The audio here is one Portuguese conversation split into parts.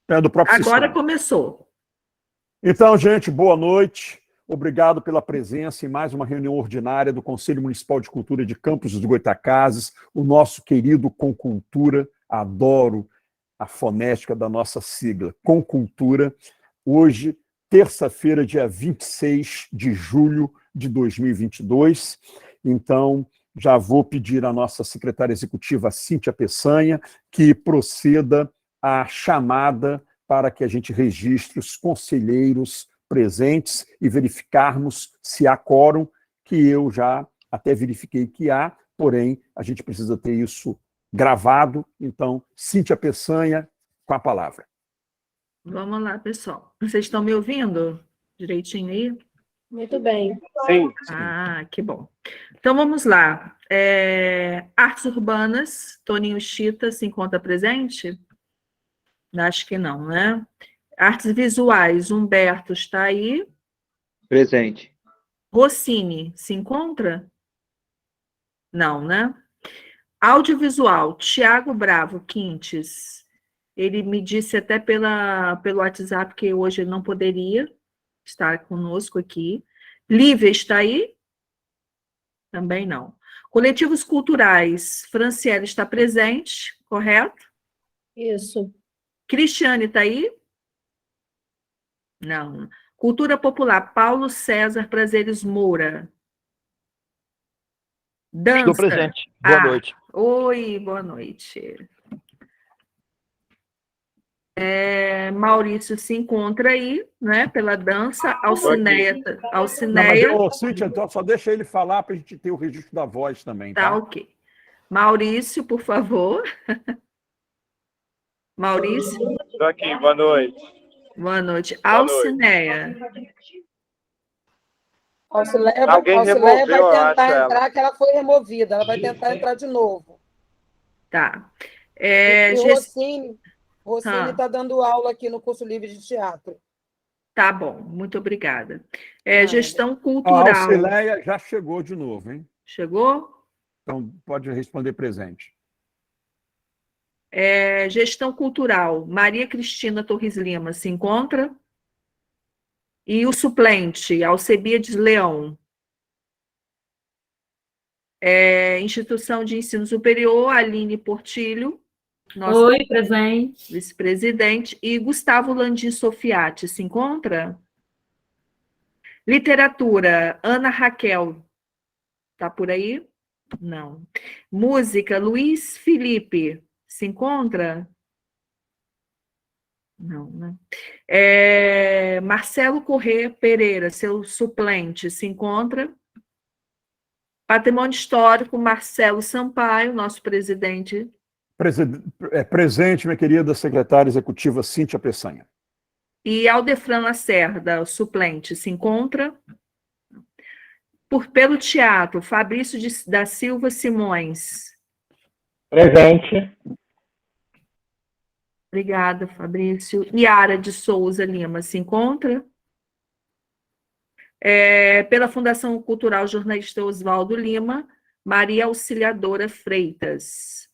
É do próprio Agora sistema. começou. Então, gente, boa noite. Obrigado pela presença em mais uma reunião ordinária do Conselho Municipal de Cultura de Campos dos Goytacazes, o nosso querido Concultura. Adoro a fonética da nossa sigla, Concultura. Hoje, terça-feira, dia 26 de julho de 2022. Então, já vou pedir à nossa secretária executiva, Cíntia Peçanha, que proceda à chamada para que a gente registre os conselheiros presentes e verificarmos se há quórum, que eu já até verifiquei que há, porém, a gente precisa ter isso gravado. Então, Cíntia Peçanha, com a palavra. Vamos lá, pessoal. Vocês estão me ouvindo direitinho aí? Muito bem. Sim. Ah, que bom. Então, vamos lá. Artes Urbanas, Toninho Chita se encontra presente? Acho que não, né? Artes Visuais, Humberto está aí? Presente. Rossini se encontra? Não, né? Audiovisual, Tiago Bravo Quintes. Ele me disse até pelo WhatsApp que hoje ele não poderia estar conosco aqui. Lívia está aí? Também não. Coletivos culturais, Franciele está presente, correto? Isso. Cristiane está aí? Não. Cultura popular, Paulo César Prazeres Moura. Dança. Estou presente. Boa noite. Oi, boa noite. Maurício se encontra aí, né, pela dança. Alcineia. Não, mas eu, Cíntia, só deixa ele falar para a gente ter o registro da voz também, tá? Tá, ok. Maurício, por favor. Maurício. Estou aqui, boa noite. Boa noite. Alcineia. Alguém Alcileia vai removeu, eu tentar acho, entrar, que ela foi removida. Ela vai tentar entrar de novo. Tá. E o Rossini está Ah. dando aula aqui no curso livre de teatro. Tá bom, muito obrigada. Gestão A cultural. Alcileia já chegou de novo, hein? Chegou? Então, pode responder presente. Gestão cultural, Maria Cristina Torres Lima se encontra? E o suplente, Alcebiades Leão. Instituição de Ensino Superior, Aline Portilho. Oi, presente. Vice-presidente. E Gustavo Landim Sofiati se encontra? Literatura, Ana Raquel. Está por aí? Não. Música, Luiz Felipe. Se encontra? Não, né? Marcelo Corrêa Pereira, seu suplente, se encontra? Patrimônio Histórico, Marcelo Sampaio, nosso presidente. Presente, minha querida secretária executiva Cíntia Peçanha. E Aldefran Lacerda, o suplente, se encontra? Pelo teatro, Fabrício da Silva Simões. Presente. Obrigada, Fabrício. Yara de Souza Lima se encontra? Pela Fundação Cultural Jornalista Oswaldo Lima, Maria Auxiliadora Freitas.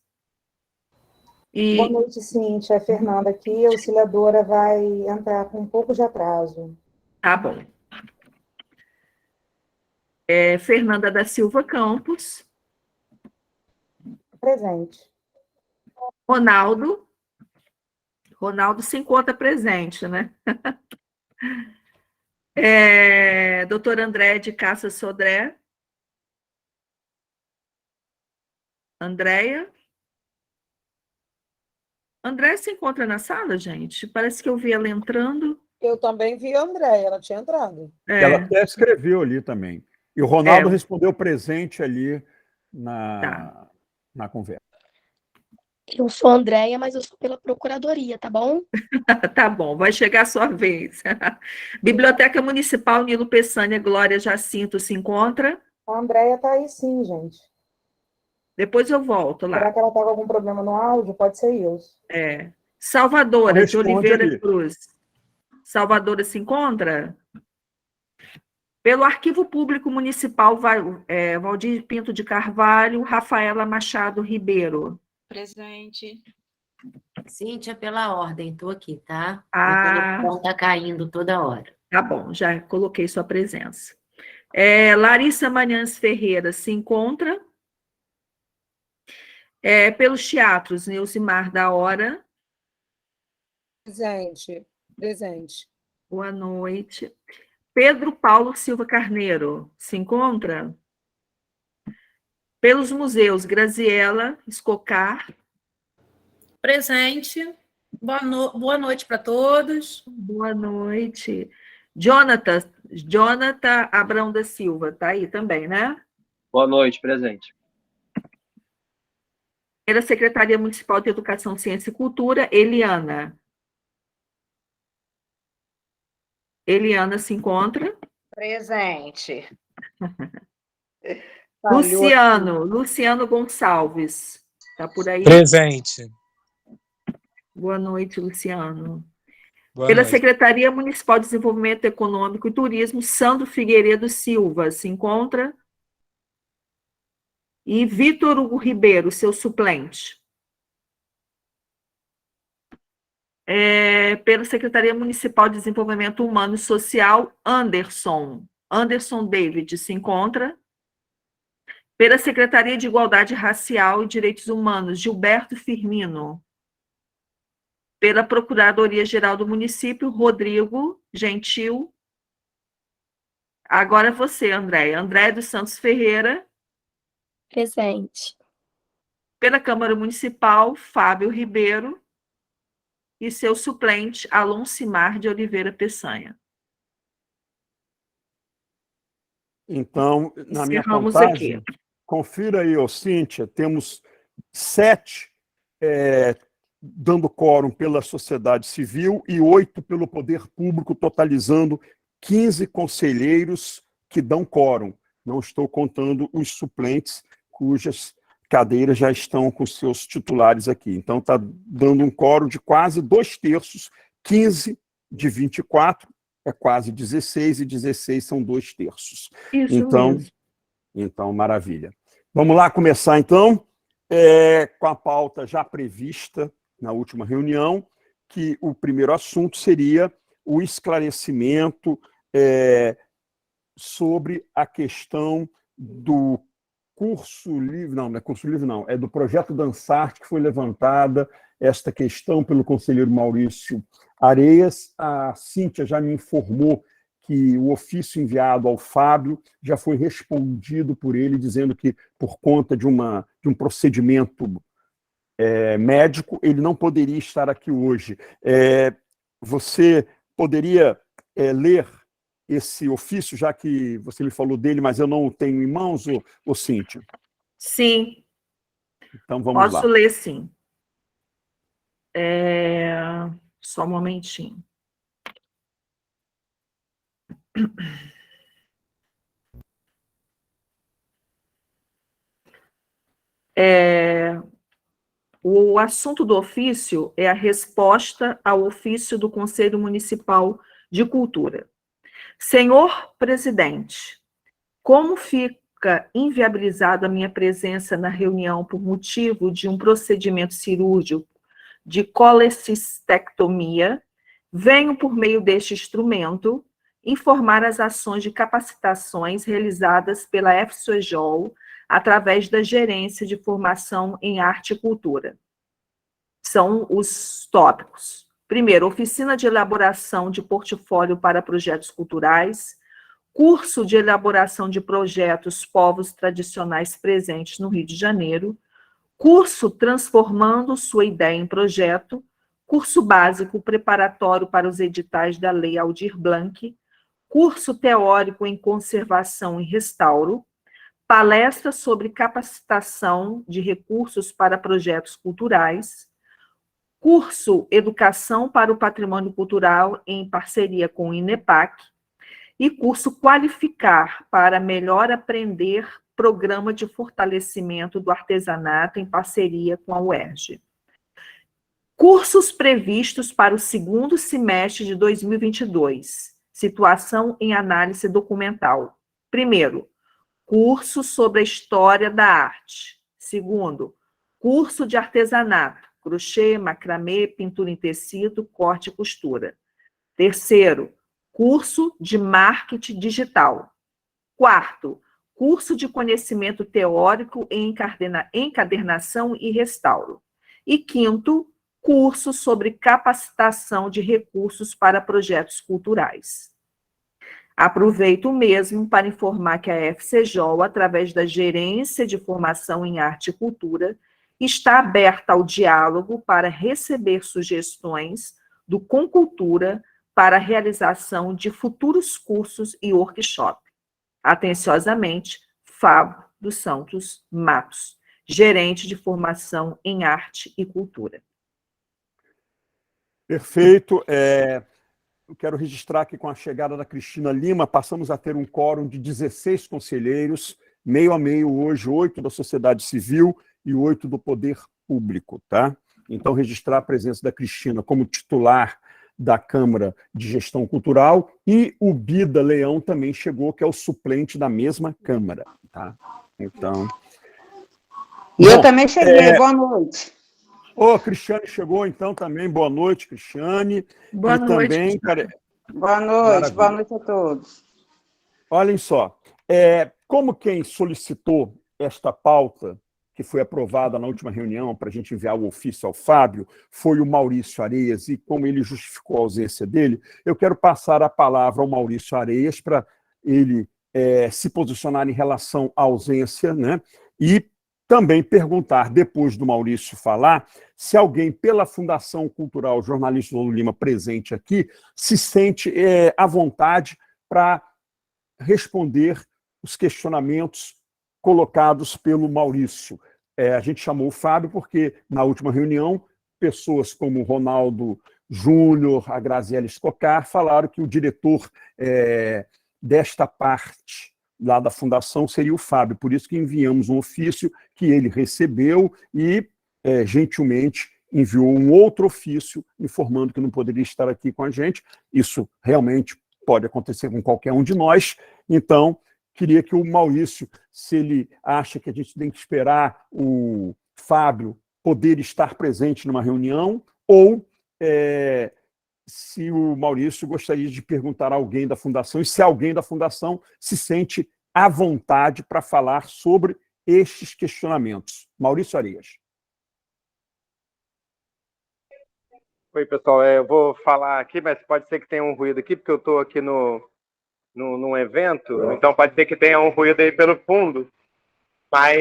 Boa noite, Cíntia. É Fernanda aqui. A auxiliadora vai entrar com um pouco de atraso. Tá bom. Fernanda da Silva Campos. Presente. Ronaldo. Ronaldo se encontra presente, né? Doutor André de Cássia Sodré. Andréia. André se encontra na sala, gente? Parece que eu vi ela entrando. Eu também vi a Andréia, ela tinha entrado. Ela até escreveu ali também. E o Ronaldo respondeu presente ali na conversa. Eu sou a Andréia, mas eu sou pela Procuradoria, tá bom? Tá bom, vai chegar a sua vez. Biblioteca Municipal Nilo Peçanha, Glória Jacinto se encontra? A Andréia está aí sim, gente. Depois eu volto lá. Será que ela está com algum problema no áudio? Pode ser isso. Salvadora de Oliveira ali. Cruz. Salvadora se encontra? Pelo Arquivo Público Municipal, Valdir Pinto de Carvalho, Rafaela Machado Ribeiro. Presente. Cíntia, pela ordem, estou aqui, tá? Ah. O telefone está caindo toda hora. Tá bom, já coloquei sua presença. Larissa Manhãs Ferreira se encontra. Pelos teatros, Neucimar da Hora. Presente. Presente. Boa noite. Pedro Paulo Silva Carneiro se encontra. Pelos museus, Graziela Escocar. Presente. Boa noite para todos. Boa noite. Jonathan Abrão da Silva, tá aí também, né? Boa noite, presente. Pela Secretaria Municipal de Educação, Ciência e Cultura, Eliana. Eliana se encontra. Presente. Luciano Gonçalves. Tá por aí? Presente. Boa noite, Luciano. Boa Pela noite. Secretaria Municipal de Desenvolvimento Econômico e Turismo, Sandro Figueiredo Silva se encontra. E Vitor Hugo Ribeiro, seu suplente. Pela Secretaria Municipal de Desenvolvimento Humano e Social, Anderson David se encontra. Pela Secretaria de Igualdade Racial e Direitos Humanos, Gilberto Firmino. Pela Procuradoria-Geral do Município, Rodrigo Gentil. Agora você, Andréia. Andréia dos Santos Ferreira. Presente. Pela Câmara Municipal, Fábio Ribeiro. E seu suplente, Alonsimar de Oliveira Peçanha. Então, na minha Encerramos contagem, aqui. confira aí, Cíntia, temos 7 dando quórum pela sociedade civil e 8 pelo poder público, totalizando 15 conselheiros que dão quórum. Não estou contando os suplentes, cujas cadeiras já estão com seus titulares aqui. Então, está dando um quórum de quase 2/3, 15 de 24, é quase 16, e 16 são 2/3. Isso mesmo. Então, maravilha. Vamos lá começar, então, com a pauta já prevista na última reunião, que o primeiro assunto seria o esclarecimento sobre a questão do curso livre, não é curso livre, não, é do projeto Dançarte, que foi levantada esta questão pelo conselheiro Maurício Areias. A Cíntia já me informou que o ofício enviado ao Fábio já foi respondido por ele, dizendo que, por conta de um procedimento médico, ele não poderia estar aqui hoje. Você poderia ler esse ofício, já que você me falou dele, mas eu não o tenho em mãos, ô Cíntia? Sim. Então, vamos lá. Posso ler, sim. Só um momentinho. O assunto do ofício é a resposta ao ofício do Conselho Municipal de Cultura. Senhor presidente, como fica inviabilizada a minha presença na reunião por motivo de um procedimento cirúrgico de colecistectomia, venho, por meio deste instrumento, informar as ações de capacitações realizadas pela FCEJOL através da Gerência de Formação em Arte e Cultura. São os tópicos. Primeiro, oficina de elaboração de portfólio para projetos culturais, curso de elaboração de projetos povos tradicionais presentes no Rio de Janeiro, curso transformando sua ideia em projeto, curso básico preparatório para os editais da Lei Aldir Blanc, curso teórico em conservação e restauro, palestra sobre capacitação de recursos para projetos culturais, curso Educação para o Patrimônio Cultural em parceria com o INEPAC e curso Qualificar para Melhor Aprender, Programa de Fortalecimento do Artesanato em parceria com a UERJ. Cursos previstos para o segundo semestre de 2022. Situação em análise documental. Primeiro, curso sobre a história da arte. Segundo, curso de artesanato, crochê, macramê, pintura em tecido, corte e costura. Terceiro, curso de marketing digital. Quarto, curso de conhecimento teórico em encadernação e restauro. E quinto, curso sobre capacitação de recursos para projetos culturais. Aproveito mesmo para informar que a FCJ, através da Gerência de Formação em Arte e Cultura, está aberta ao diálogo para receber sugestões do Concultura para a realização de futuros cursos e workshops. Atenciosamente, Fábio dos Santos Matos, gerente de formação em arte e cultura. Perfeito. Eu quero registrar que com a chegada da Cristina Lima, passamos a ter um quórum de 16 conselheiros, meio a meio hoje, 8 da sociedade civil e 8 do poder público, tá? Então, registrar a presença da Cristina como titular da Câmara de Gestão Cultural, e o Bida Leão também chegou, que é o suplente da mesma Câmara, tá? Então... E eu também cheguei, boa noite. Ô, Cristiane chegou então também, boa noite, Cristiane. Boa noite. Também, boa noite a todos. Olhem só, como quem solicitou esta pauta, que foi aprovada na última reunião para a gente enviar o ofício ao Fábio, foi o Maurício Areias, e como ele justificou a ausência dele, eu quero passar a palavra ao Maurício Areias para ele se posicionar em relação à ausência, né? E também perguntar, depois do Maurício falar, se alguém pela Fundação Cultural Jornalista Lolo Lima presente aqui se sente à vontade para responder os questionamentos colocados pelo Maurício. A gente chamou o Fábio porque, na última reunião, pessoas como o Ronaldo Júnior, a Graziela Escocar, falaram que o diretor desta parte lá da Fundação seria o Fábio. Por isso que enviamos um ofício que ele recebeu e, gentilmente, enviou um outro ofício informando que não poderia estar aqui com a gente. Isso realmente pode acontecer com qualquer um de nós. Então, queria que o Maurício, se ele acha que a gente tem que esperar o Fábio poder estar presente numa reunião, ou se o Maurício gostaria de perguntar a alguém da Fundação, e se alguém da Fundação se sente à vontade para falar sobre estes questionamentos. Maurício Areias. Oi, pessoal. Eu vou falar aqui, mas pode ser que tenha um ruído aqui, porque eu estou aqui num evento, então pode ser que tenha um ruído aí pelo fundo. Mas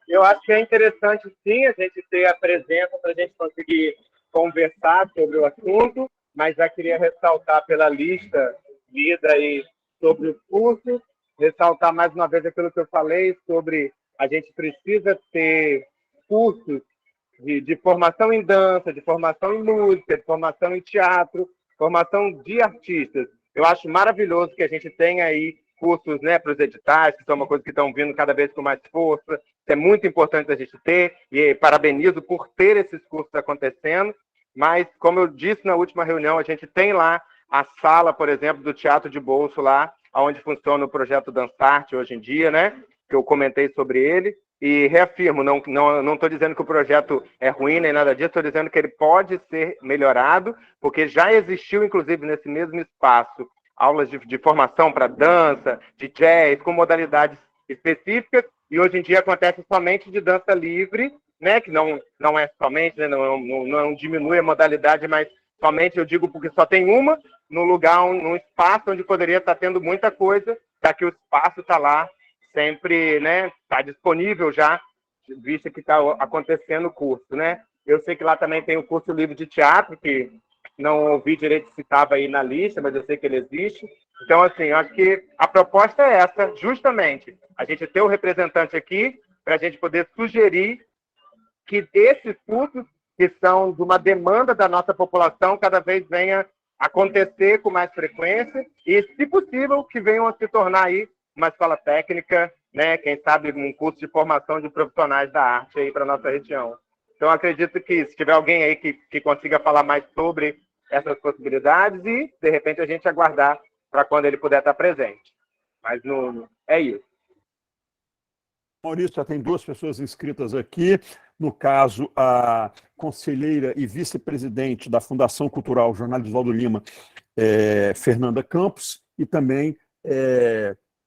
eu acho que é interessante, sim, a gente ter a presença para a gente conseguir conversar sobre o assunto, mas já queria ressaltar pela lista lida aí sobre o curso, ressaltar mais uma vez aquilo que eu falei sobre a gente precisa ter cursos de formação em dança, de formação em música, de formação em teatro, formação de artistas. Eu acho maravilhoso que a gente tenha aí cursos, né, para os editais, que são uma coisa que estão vindo cada vez com mais força. Isso é muito importante a gente ter, e parabenizo por ter esses cursos acontecendo. Mas, como eu disse na última reunião, a gente tem lá a sala, por exemplo, do Teatro de Bolso, lá onde funciona o projeto Dançarte hoje em dia, né? Que eu comentei sobre ele. E reafirmo, não estou dizendo que o projeto é ruim nem nada disso, estou dizendo que ele pode ser melhorado, porque já existiu, inclusive, nesse mesmo espaço, aulas de formação para dança, de jazz, com modalidades específicas, e hoje em dia acontece somente de dança livre, né, que não é somente, né, não diminui a modalidade, mas somente, eu digo porque só tem uma, no lugar, num espaço onde poderia estar tendo muita coisa, já que o espaço está lá, sempre, né, está disponível já, visto que está acontecendo o curso, né. Eu sei que lá também tem o curso livre de teatro, que não ouvi direito se estava aí na lista, mas eu sei que ele existe. Então, assim, eu acho que a proposta é essa, justamente, a gente ter o representante aqui para a gente poder sugerir que esses cursos, que são de uma demanda da nossa população, cada vez venha acontecer com mais frequência e, se possível, que venham a se tornar aí uma escola técnica, né? Quem sabe um curso de formação de profissionais da arte aí para a nossa região. Então, acredito que se tiver alguém aí que consiga falar mais sobre essas possibilidades e, de repente, a gente aguardar para quando ele puder estar presente. Mas é isso. Maurício, já tem 2 pessoas inscritas aqui. no caso, a conselheira e vice-presidente da Fundação Cultural Jornal Oswaldo Lima, Fernanda Campos, e também,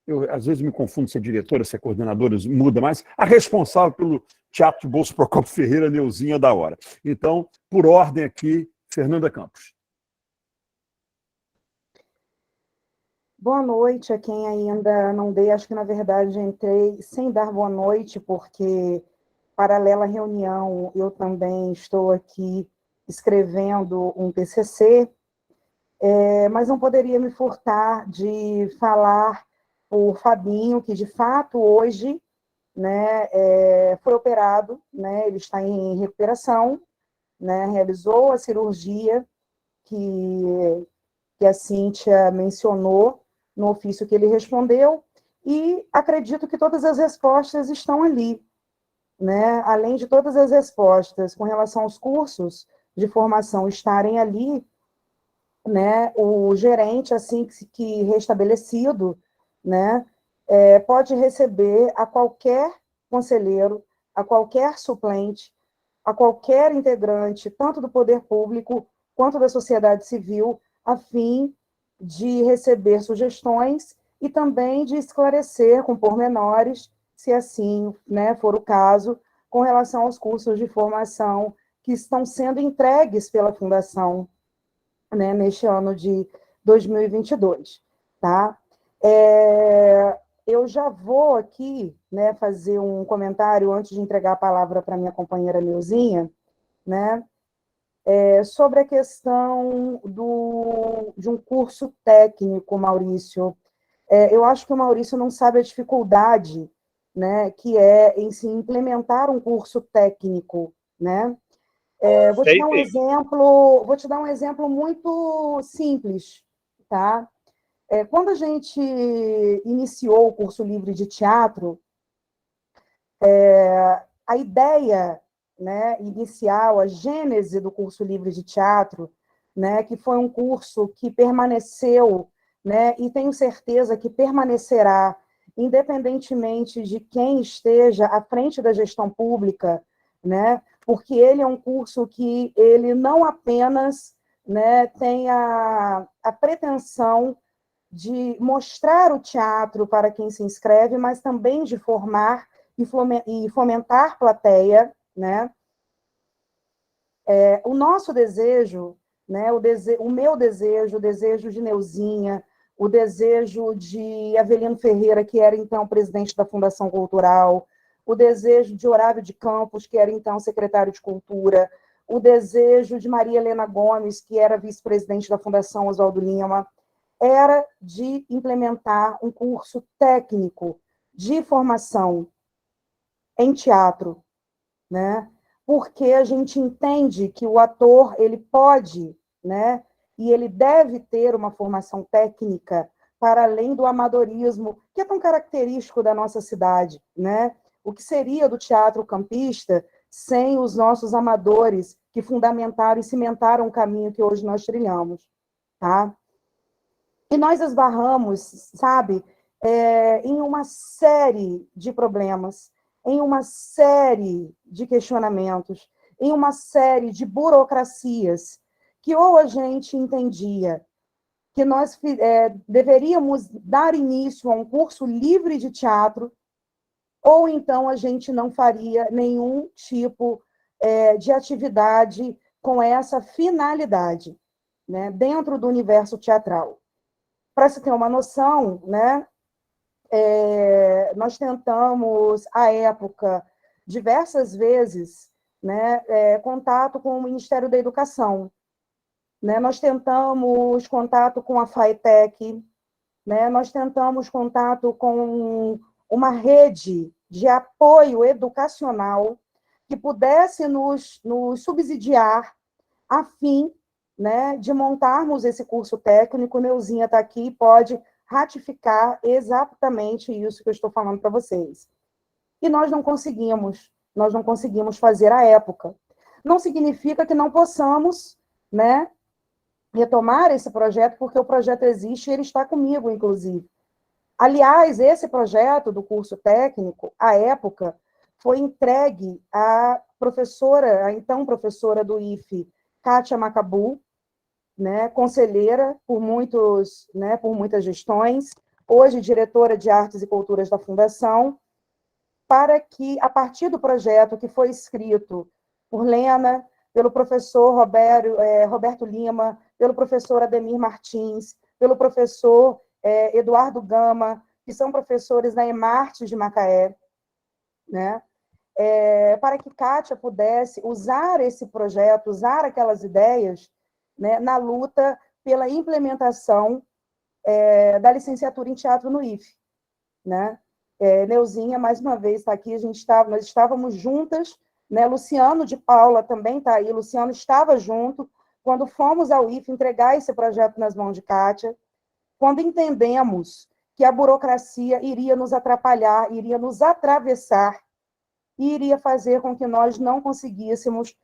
eu às vezes me confundo se é diretora, se é coordenadora, muda, mas a responsável pelo Teatro de Bolso Procópio Ferreira, Neuzinha da Hora. Então, por ordem aqui, Fernanda Campos. Boa noite a quem ainda não dei. Acho que, na verdade, entrei sem dar boa noite, porque, paralela à reunião, eu também estou aqui escrevendo um TCC, mas não poderia me furtar de falar por Fabinho, que, de fato, hoje, né, foi operado, né, ele está em recuperação, né, realizou a cirurgia que a Cíntia mencionou no ofício que ele respondeu, e acredito que todas as respostas estão ali, né? Além de todas as respostas com relação aos cursos de formação estarem ali, né? O gerente, assim que restabelecido, né, pode receber a qualquer conselheiro, a qualquer suplente, a qualquer integrante, tanto do poder público quanto da sociedade civil, a fim de receber sugestões e também de esclarecer com pormenores, se assim, né, for o caso, com relação aos cursos de formação que estão sendo entregues pela Fundação, né, neste ano de 2022. Tá? Eu já vou aqui, né, fazer um comentário antes de entregar a palavra para minha companheira Neuzinha, né, sobre a questão de um curso técnico, Maurício. Eu acho que o Maurício não sabe a dificuldade, né, que é em se implementar um curso técnico, né? Vou te dar um exemplo muito simples, tá? Quando a gente iniciou o curso livre de teatro, a ideia, né, inicial, a gênese do curso livre de teatro, né, que foi um curso que permaneceu, né, e tenho certeza que permanecerá, independentemente de quem esteja à frente da gestão pública, né, porque ele é um curso que ele não apenas, né, tem a pretensão de mostrar o teatro para quem se inscreve, mas também de formar e fomentar plateia, né? O nosso desejo, né, o meu desejo, o desejo de Neuzinha, o desejo de Avelino Ferreira, que era então presidente da Fundação Cultural, o desejo de Horácio de Campos, que era então secretário de Cultura, o desejo de Maria Helena Gomes, que era vice-presidente da Fundação Oswaldo Lima, era de implementar um curso técnico de formação em teatro, né? Porque a gente entende que o ator ele pode, né, e ele deve ter uma formação técnica para além do amadorismo, que é tão característico da nossa cidade, né? O que seria do teatro campista sem os nossos amadores que fundamentaram e cimentaram o caminho que hoje nós trilhamos, tá? E nós esbarramos, sabe, em uma série de problemas, em uma série de questionamentos, em uma série de burocracias, que ou a gente entendia que nós deveríamos dar início a um curso livre de teatro, ou então a gente não faria nenhum tipo de atividade com essa finalidade, né, dentro do universo teatral. Para se ter uma noção, né, nós tentamos, à época, diversas vezes, né, contato com o Ministério da Educação. Né, nós tentamos contato com a FAETEC, né, nós tentamos contato com uma rede de apoio educacional que pudesse nos subsidiar a fim, né, de montarmos esse curso técnico. Neuzinha está aqui e pode ratificar exatamente isso que eu estou falando para vocês. E nós não conseguimos fazer à época. Não significa que não possamos, né, retomar esse projeto, porque o projeto existe e ele está comigo, inclusive. Aliás, esse projeto do curso técnico, à época, foi entregue à professora, a então professora do IFE, Kátia Macabu, né, conselheira por muitas gestões, hoje diretora de Artes e Culturas da Fundação, para que, a partir do projeto que foi escrito por Lena, pelo professor Roberto Lima, pelo professor Ademir Martins, pelo professor Eduardo Gama, que são professores da EMARTE de Macaé, né, para que Kátia pudesse usar esse projeto, usar aquelas ideias, né, na luta pela implementação da licenciatura em teatro no IFE. Né? Neuzinha, mais uma vez, está aqui, nós estávamos juntas, né? Luciano de Paula também está aí, Luciano estava junto, quando fomos ao IFE entregar esse projeto nas mãos de Kátia, quando entendemos que a burocracia iria nos atrapalhar, iria nos atravessar, e iria fazer com que nós não conseguíssemos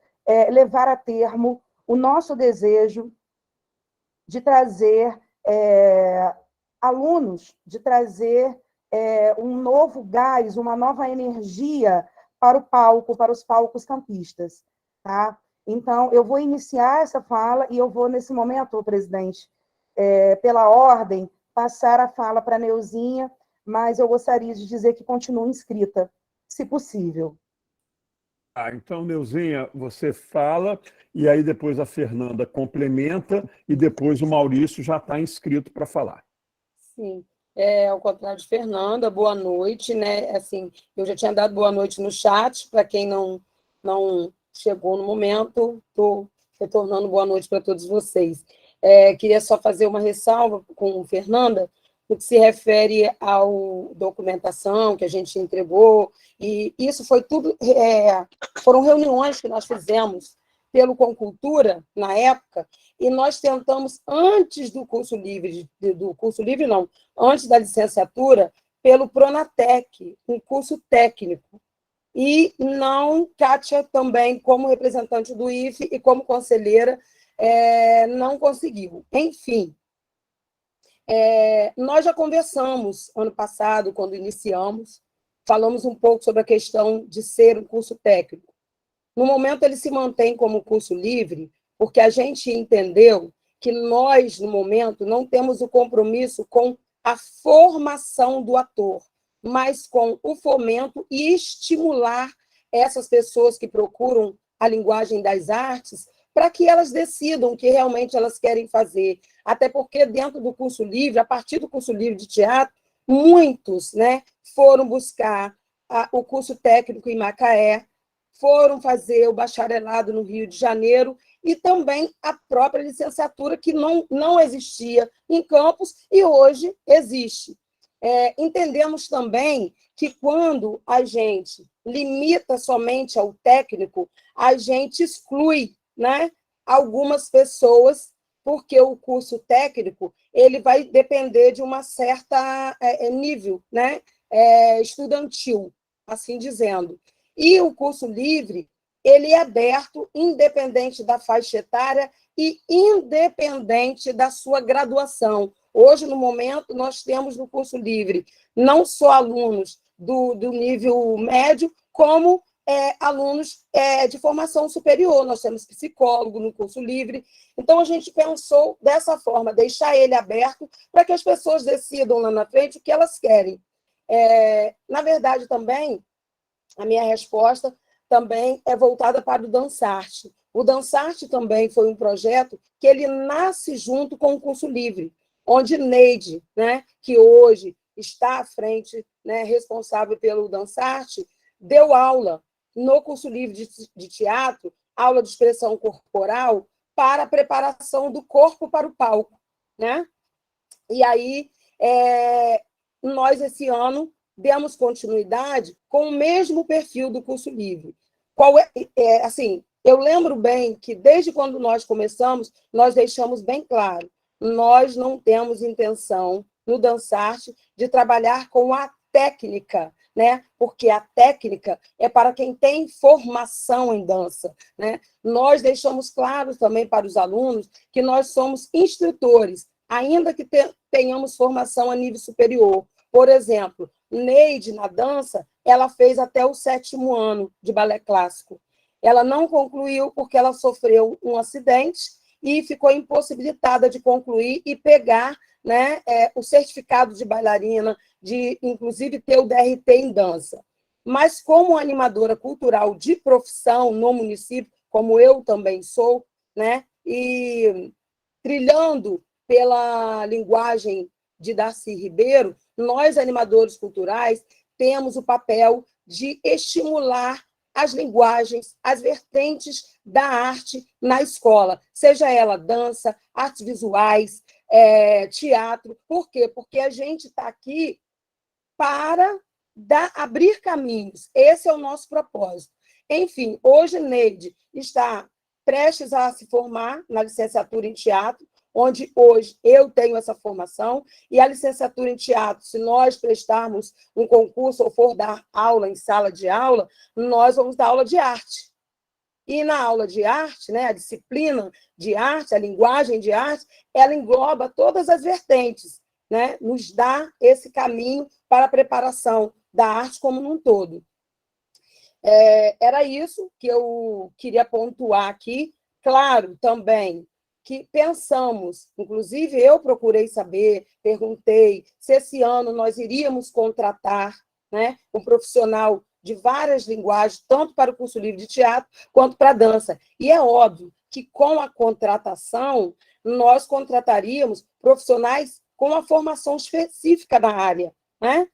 levar a termo o nosso desejo de trazer alunos, de trazer um novo gás, uma nova energia para o palco, para os palcos campistas. Tá? Então, eu vou iniciar essa fala e eu vou, nesse momento, presidente, pela ordem, passar a fala para a Neuzinha, mas eu gostaria de dizer que continua inscrita, se possível. Então, Neuzinha, você fala, e aí depois a Fernanda complementa, e depois o Maurício já está inscrito para falar. Sim, ao contrário de Fernanda, boa noite, né? Assim, eu já tinha dado boa noite no chat, para quem não chegou no momento, estou retornando boa noite para todos vocês. Queria só fazer uma ressalva com Fernanda, no que se refere à documentação que a gente entregou, e isso foi tudo, foram reuniões que nós fizemos pelo Concultura, na época, e nós tentamos, antes do curso livre, antes da licenciatura, pelo Pronatec, um curso técnico, e não, Kátia também, como representante do IFE e como conselheira, não conseguiu. Enfim, nós já conversamos ano passado, quando iniciamos, falamos um pouco sobre a questão de ser um curso técnico. No momento, ele se mantém como curso livre, porque a gente entendeu que nós, no momento, não temos o compromisso com a formação do ator, mas com o fomento e estimular essas pessoas que procuram a linguagem das artes para que elas decidam o que realmente elas querem fazer. Até porque, dentro do curso livre, a partir do curso livre de teatro, muitos, né, foram buscar o curso técnico em Macaé, foram fazer o bacharelado no Rio de Janeiro e também a própria licenciatura, que não existia em Campos e hoje existe. Entendemos também que quando a gente limita somente ao técnico, a gente exclui, né, algumas pessoas, porque o curso técnico ele vai depender de uma certa nível, né, estudantil, assim dizendo. E o curso livre, ele é aberto independente da faixa etária e independente da sua graduação. Hoje, no momento, nós temos no curso livre não só alunos do nível médio, como alunos de formação superior. Nós temos psicólogo no curso livre. Então, a gente pensou dessa forma, deixar ele aberto para que as pessoas decidam lá na frente o que elas querem. Na verdade, também, a minha resposta também é voltada para o Dansarte. O Dansarte também foi um projeto que ele nasce junto com o curso livre, onde Neide, né, que hoje está à frente, né, responsável pelo Dansarte, deu aula no curso livre de teatro, aula de expressão corporal, para a preparação do corpo para o palco. Né? E aí, nós, esse ano, demos continuidade com o mesmo perfil do curso livre. Assim, eu lembro bem que, desde quando nós começamos, nós deixamos bem claro, nós não temos intenção, no Dansarte, de trabalhar com a técnica, né? Porque a técnica é para quem tem formação em dança. Né? Nós deixamos claro também para os alunos que nós somos instrutores, ainda que tenhamos formação a nível superior. Por exemplo, Neide, na dança, ela fez até o 7º ano de balé clássico. Ela não concluiu porque ela sofreu um acidente e ficou impossibilitada de concluir e pegar, né, o certificado de bailarina, de inclusive ter o DRT em dança. Mas como animadora cultural de profissão no município, como eu também sou, né, e trilhando pela linguagem de Darcy Ribeiro, nós, animadores culturais, temos o papel de estimular as linguagens, as vertentes da arte na escola, seja ela dança, artes visuais, teatro. Por quê? Porque a gente está aqui para abrir caminhos. Esse é o nosso propósito. Enfim, hoje Neide está prestes a se formar na licenciatura em teatro, onde hoje eu tenho essa formação, e a licenciatura em teatro, se nós prestarmos um concurso ou for dar aula em sala de aula, nós vamos dar aula de arte. E na aula de arte, né, a disciplina de arte, a linguagem de arte, ela engloba todas as vertentes, né, nos dá esse caminho para a preparação da arte como um todo. Era isso que eu queria pontuar aqui. Claro, também, que pensamos, inclusive eu procurei saber, perguntei se esse ano nós iríamos contratar, né, um profissional de várias linguagens, tanto para o curso livre de teatro quanto para a dança. E é óbvio que com a contratação, nós contrataríamos profissionais com a formação específica na área, né?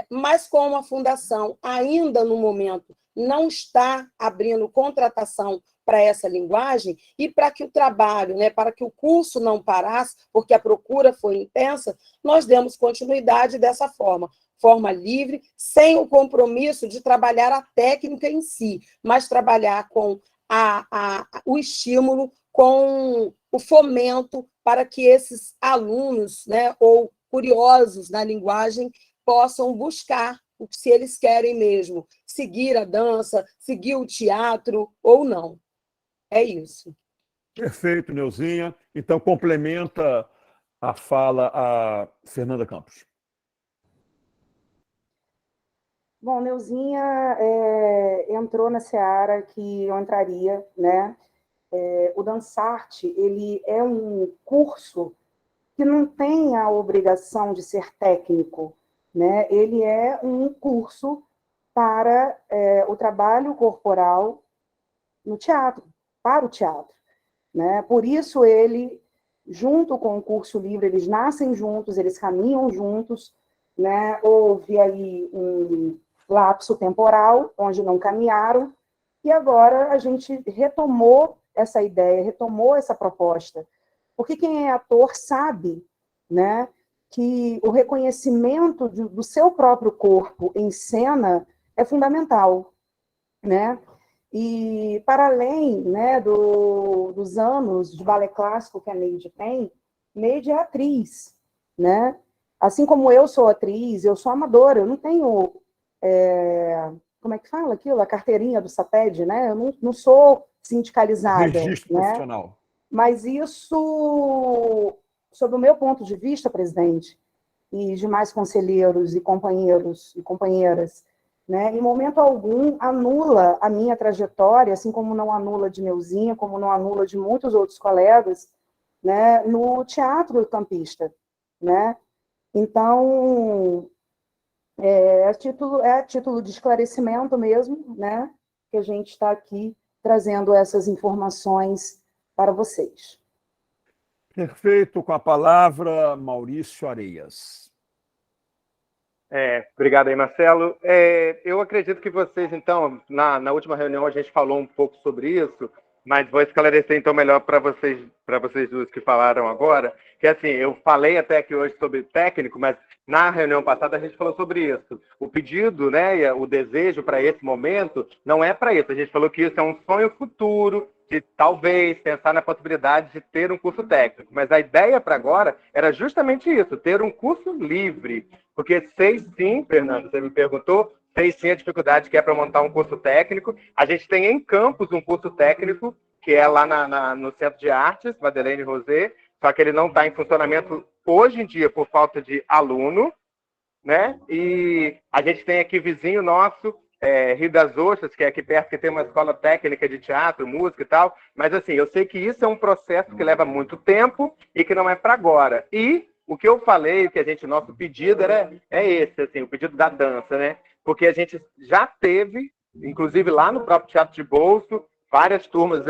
Mas como a Fundação, ainda no momento, não está abrindo contratação para essa linguagem, e para que o trabalho, né, para que o curso não parasse, porque a procura foi intensa, nós demos continuidade dessa forma livre, sem o compromisso de trabalhar a técnica em si, mas trabalhar com o estímulo, com o fomento para que esses alunos, né, ou curiosos na linguagem possam buscar se eles querem mesmo seguir a dança, seguir o teatro ou não. É isso. Perfeito, Neuzinha. Então, complementa a fala a Fernanda Campos. Bom, Neuzinha entrou na seara que eu entraria, né? O Dançarte, ele é um curso que não tem a obrigação de ser técnico, né? Ele é um curso para o trabalho corporal no teatro, para o teatro, né? Por isso ele, junto com o curso livre, eles nascem juntos, eles caminham juntos, né? Houve aí um lapso temporal, onde não caminharam, e agora a gente retomou essa ideia, retomou essa proposta. Porque quem é ator sabe, né, que o reconhecimento do seu próprio corpo em cena é fundamental, né? E, para além, né, dos anos de balé clássico que a Neide tem, Neide é atriz, né? Assim como eu sou atriz, eu sou amadora, eu não tenho, como é que fala aquilo? A carteirinha do SATED, né? Eu não sou sindicalizada. Registro profissional. Mas isso, sob o meu ponto de vista, presidente, e demais conselheiros e companheiros e companheiras, né, em momento algum anula a minha trajetória, assim como não anula de Neuzinha, como não anula de muitos outros colegas, né, no teatro campista, né? Então, é título de esclarecimento mesmo, né, que a gente está aqui trazendo essas informações para vocês. Perfeito. Com a palavra, Maurício Areias. Obrigado aí, Marcelo. Eu acredito que vocês, então, na última reunião a gente falou um pouco sobre isso, mas vou esclarecer, então, melhor para vocês duas que falaram agora, que, assim, eu falei até aqui hoje sobre técnico, mas na reunião passada a gente falou sobre isso. O pedido, né, o desejo para esse momento não é para isso. A gente falou que isso é um sonho futuro, de talvez pensar na possibilidade de ter um curso técnico. Mas a ideia para agora era justamente isso, ter um curso livre. Porque sei sim, Fernando, você me perguntou, sei sim a dificuldade que é para montar um curso técnico. A gente tem em Campos um curso técnico, que é lá no Centro de Artes, Madeleine Rosé, só que ele não está em funcionamento hoje em dia por falta de aluno. né? E a gente tem aqui vizinho nosso, Rio das Ostras, que é aqui perto, que tem uma escola técnica de teatro, música e tal. Mas, assim, eu sei que isso é um processo que leva muito tempo e que não é para agora. E o que eu falei, nosso pedido é esse, assim, o pedido da dança, né? Porque a gente já teve, inclusive lá no próprio Teatro de Bolso, várias turmas,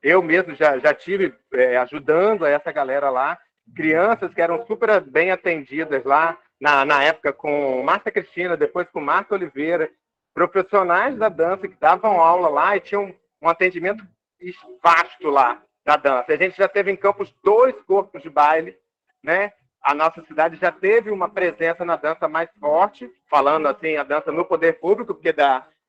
eu mesmo já tive ajudando essa galera lá, crianças que eram super bem atendidas lá, na época com Márcia Cristina, depois com Marta Oliveira, profissionais da dança que davam aula lá e tinham um atendimento vasto lá da dança. A gente já teve em Campos 2 corpos de baile, né? A nossa cidade já teve uma presença na dança mais forte, falando assim, a dança no poder público, porque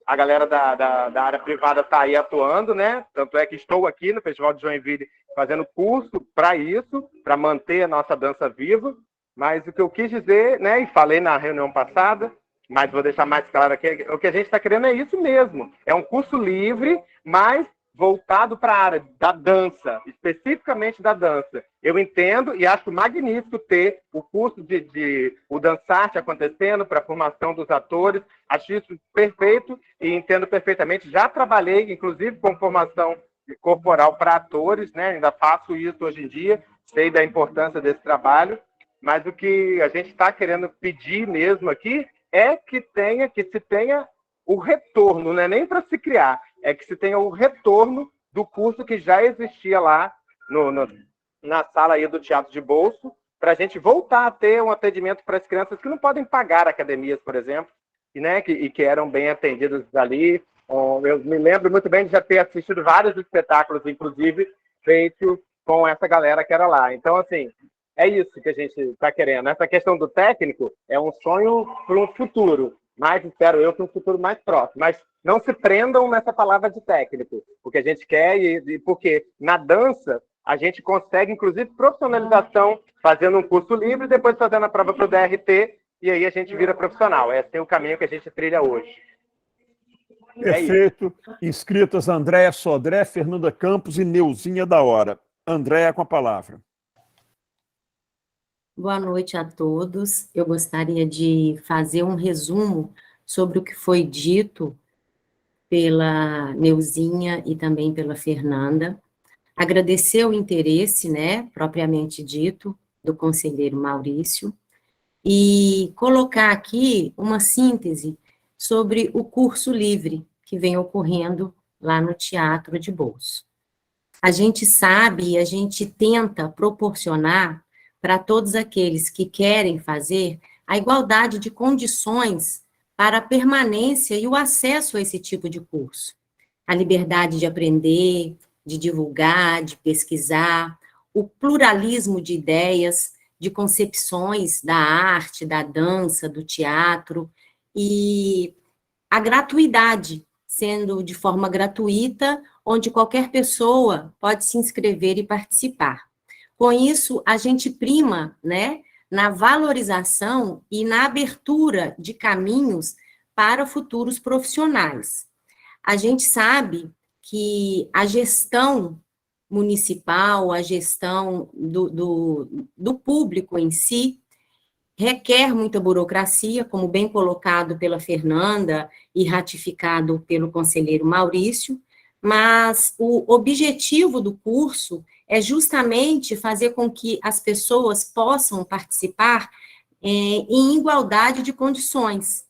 a galera da área privada está aí atuando, né? Tanto é que estou aqui no Festival de Joinville fazendo curso para isso, para manter a nossa dança viva. Mas o que eu quis dizer, né, e falei na reunião passada, mas vou deixar mais claro aqui, o que a gente está querendo é isso mesmo. É um curso livre, mas voltado para a área da dança, especificamente da dança. Eu entendo e acho magnífico ter o curso de o Dançarte acontecendo para a formação dos atores. Acho isso perfeito e entendo perfeitamente. Já trabalhei, inclusive, com formação corporal para atores, né? Ainda faço isso hoje em dia, sei da importância desse trabalho, mas o que a gente está querendo pedir mesmo aqui é que se tenha o retorno, não é nem para se criar, é que se tenha o retorno do curso que já existia lá na sala aí do Teatro de Bolso, para a gente voltar a ter um atendimento para as crianças que não podem pagar academias, por exemplo, né, que eram bem atendidas ali. Eu me lembro muito bem de já ter assistido vários espetáculos, inclusive, feitos com essa galera que era lá. Então, assim, é isso que a gente está querendo. Essa questão do técnico é um sonho para um futuro, mas espero eu que um futuro mais próximo. Mas não se prendam nessa palavra de técnico, porque a gente quer, porque na dança a gente consegue, inclusive, profissionalização fazendo um curso livre, depois fazendo a prova para o DRT, e aí a gente vira profissional. Esse é o caminho que a gente trilha hoje. Perfeito. Inscritas Andréia Sodré, Fernanda Campos e Neuzinha da Hora. Andréia, com a palavra. Boa noite a todos. Eu gostaria de fazer um resumo sobre o que foi dito pela Neuzinha e também pela Fernanda. Agradecer o interesse, né, propriamente dito, do conselheiro Maurício, e colocar aqui uma síntese sobre o curso livre que vem ocorrendo lá no Teatro de Bolso. A gente sabe e a gente tenta proporcionar para todos aqueles que querem fazer a igualdade de condições para a permanência e o acesso a esse tipo de curso. A liberdade de aprender, de divulgar, de pesquisar, o pluralismo de ideias, de concepções da arte, da dança, do teatro, e a gratuidade, sendo de forma gratuita, onde qualquer pessoa pode se inscrever e participar. Com isso, a gente prima, né, na valorização e na abertura de caminhos para futuros profissionais. A gente sabe que a gestão municipal, a gestão do público em si, requer muita burocracia, como bem colocado pela Fernanda e ratificado pelo conselheiro Maurício, mas o objetivo do curso é justamente fazer com que as pessoas possam participar em igualdade de condições.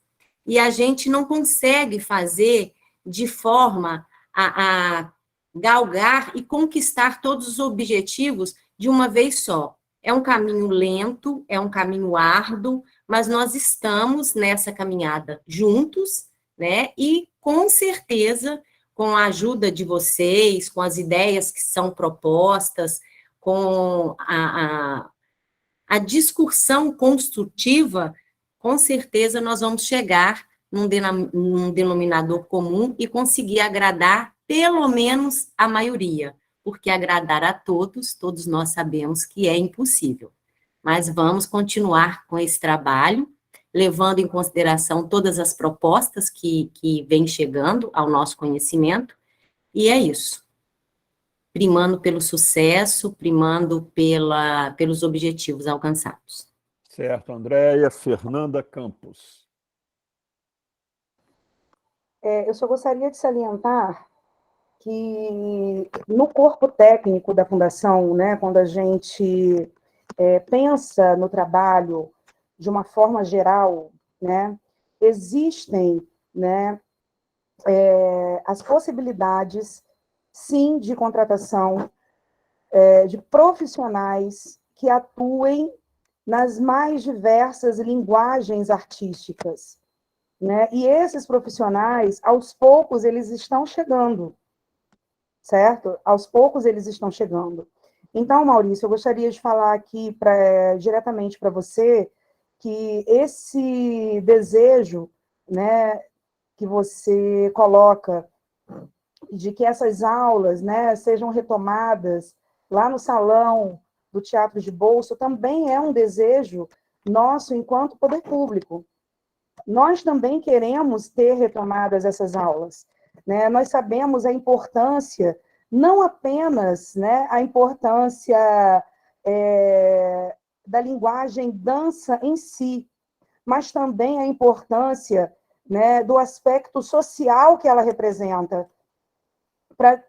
E a gente não consegue fazer de forma a galgar e conquistar todos os objetivos de uma vez só. É um caminho lento, é um caminho árduo, mas nós estamos nessa caminhada juntos, né? E com certeza, com a ajuda de vocês, com as ideias que são propostas, com a discussão construtiva, com certeza nós vamos chegar num denominador comum e conseguir agradar pelo menos a maioria, porque agradar a todos, todos nós sabemos que é impossível. Mas vamos continuar com esse trabalho, levando em consideração todas as propostas que vêm chegando ao nosso conhecimento, e é isso. Primando pelo sucesso, primando pelos objetivos alcançados. Certo, Andréia. Fernanda Campos. Eu só gostaria de salientar que no corpo técnico da Fundação, né, quando a gente pensa no trabalho de uma forma geral, né, existem, né, as possibilidades, sim, de contratação de profissionais que atuem nas mais diversas linguagens artísticas, né? E esses profissionais, aos poucos, eles estão chegando, certo? Aos poucos eles estão chegando. Então, Maurício, eu gostaria de falar aqui diretamente para você que esse desejo, né, que você coloca de que essas aulas, né, sejam retomadas lá no salão do Teatro de Bolso, também é um desejo nosso enquanto poder público. Nós também queremos ter retomadas essas aulas, né? Nós sabemos a importância, não apenas, né, a importância da linguagem dança em si, mas também a importância, né, do aspecto social que ela representa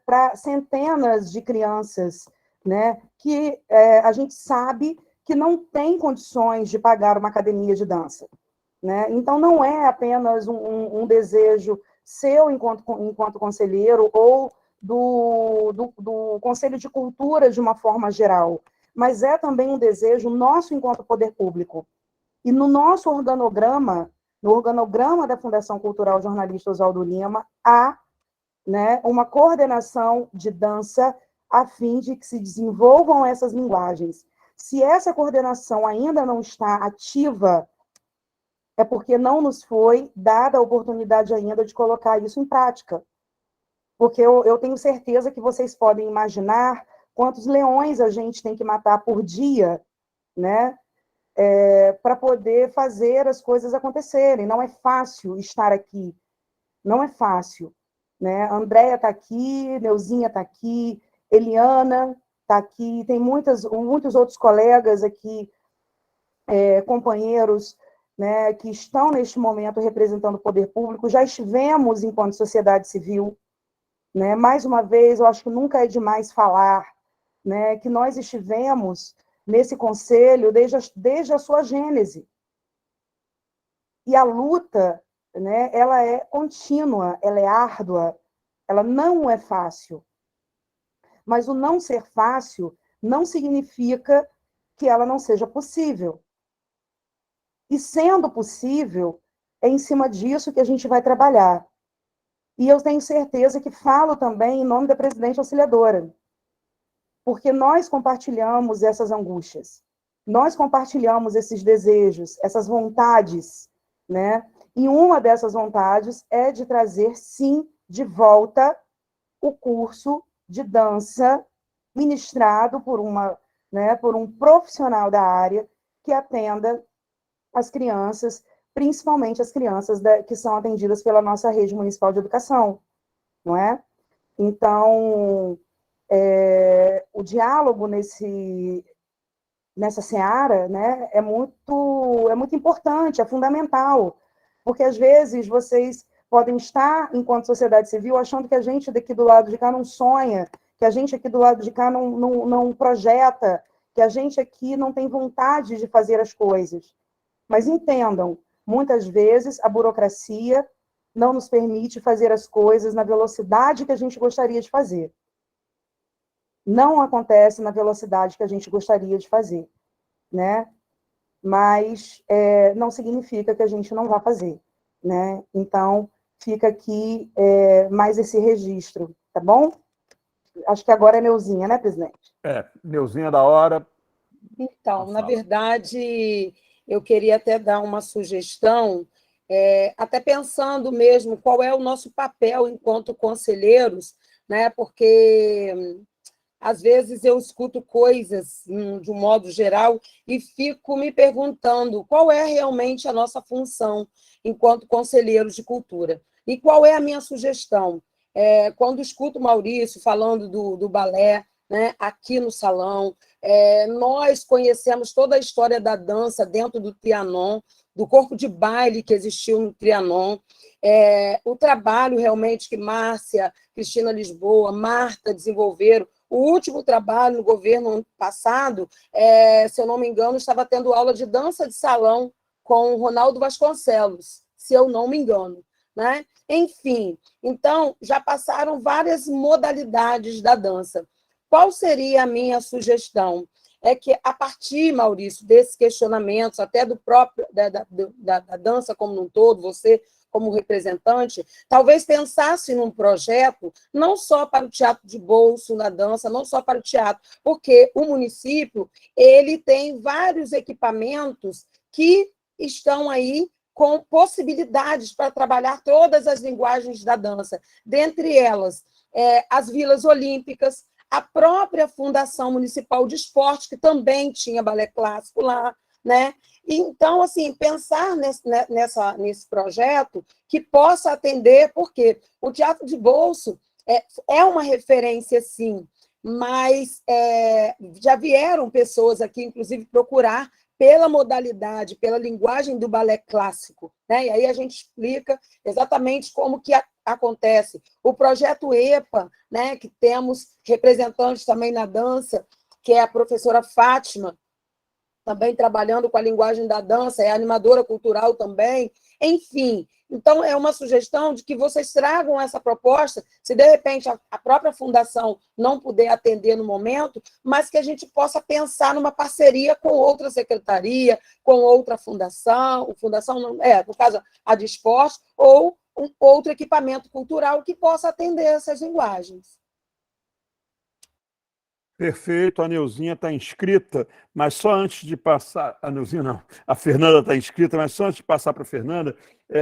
para centenas de crianças, né, que a gente sabe que não tem condições de pagar uma academia de dança, né? Então, não é apenas um desejo seu enquanto conselheiro ou do Conselho de Cultura de uma forma geral, mas é também um desejo nosso enquanto poder público. E no nosso organograma, no organograma da Fundação Cultural Jornalista Oswaldo Lima, há, né, uma coordenação de dança a fim de que se desenvolvam essas linguagens. Se essa coordenação ainda não está ativa, é porque não nos foi dada a oportunidade ainda de colocar isso em prática. Porque eu tenho certeza que vocês podem imaginar quantos leões a gente tem que matar por dia, né, para poder fazer as coisas acontecerem. Não é fácil estar aqui, não é fácil, né? Andréia está aqui, Neuzinha está aqui, Eliana está aqui, tem muitos outros colegas aqui, companheiros, né, que estão neste momento representando o poder público, já estivemos enquanto sociedade civil, né? Mais uma vez, eu acho que nunca é demais falar, né, que nós estivemos nesse conselho desde a sua gênese. E a luta, né, ela é contínua, ela é árdua, ela não é fácil. Mas o não ser fácil não significa que ela não seja possível. E sendo possível, é em cima disso que a gente vai trabalhar. E eu tenho certeza que falo também em nome da presidente auxiliadora, porque nós compartilhamos essas angústias, nós compartilhamos esses desejos, essas vontades, né? E uma dessas vontades é de trazer, sim, de volta o curso de dança ministrado por um profissional da área que atenda as crianças, principalmente as crianças que são atendidas pela nossa rede municipal de educação, não é? Então, o diálogo nessa seara, né, é muito importante, é fundamental, porque às vezes vocês podem estar, enquanto sociedade civil, achando que a gente daqui do lado de cá não sonha, que a gente aqui do lado de cá não projeta, que a gente aqui não tem vontade de fazer as coisas. Mas entendam, muitas vezes a burocracia não nos permite fazer as coisas na velocidade que a gente gostaria de fazer. Não acontece na velocidade que a gente gostaria de fazer, né? Mas não significa que a gente não vá fazer, né? Então, fica aqui mais esse registro, tá bom? Acho que agora é Neuzinha, né, presidente? Neuzinha da hora. Então, na verdade, eu queria até dar uma sugestão, até pensando mesmo qual é o nosso papel enquanto conselheiros, né? Porque às vezes eu escuto coisas de um modo geral e fico me perguntando qual é realmente a nossa função enquanto conselheiros de cultura. E qual é a minha sugestão? Quando escuto o Maurício falando do balé, né, aqui no salão. Nós conhecemos toda a história da dança dentro do Trianon, do corpo de baile que existiu no Trianon, o trabalho realmente que Márcia, Cristina Lisboa, Marta desenvolveram. O último trabalho no governo ano passado, se eu não me engano, estava tendo aula de dança de salão com o Ronaldo Vasconcelos, se eu não me engano, né? Enfim, então, já passaram várias modalidades da dança. Qual seria a minha sugestão? É que, a partir, Maurício, desses questionamentos, até do próprio da dança como um todo, você, como representante, talvez pensasse num projeto não só para o teatro de bolso na dança, não só para o teatro, porque o município ele tem vários equipamentos que estão aí com possibilidades para trabalhar todas as linguagens da dança, dentre elas as vilas olímpicas, a própria Fundação Municipal de Esporte, que também tinha balé clássico lá, né? Então, assim, pensar nesse projeto que possa atender, porque o teatro de bolso é uma referência, sim, mas já vieram pessoas aqui, inclusive, procurar pela modalidade, pela linguagem do balé clássico, né? E aí a gente explica exatamente como que acontece. O projeto EPA, né, que temos representantes também na dança, que é a professora Fátima, também trabalhando com a linguagem da dança, é animadora cultural também, enfim. Então, é uma sugestão de que vocês tragam essa proposta, se de repente a própria fundação não puder atender no momento, mas que a gente possa pensar numa parceria com outra secretaria, com outra fundação, no caso, a de esporte, ou um outro equipamento cultural que possa atender essas linguagens. Perfeito, a Neuzinha está inscrita, mas só antes de passar... A Neuzinha não, a Fernanda está inscrita, mas só antes de passar para a Fernanda,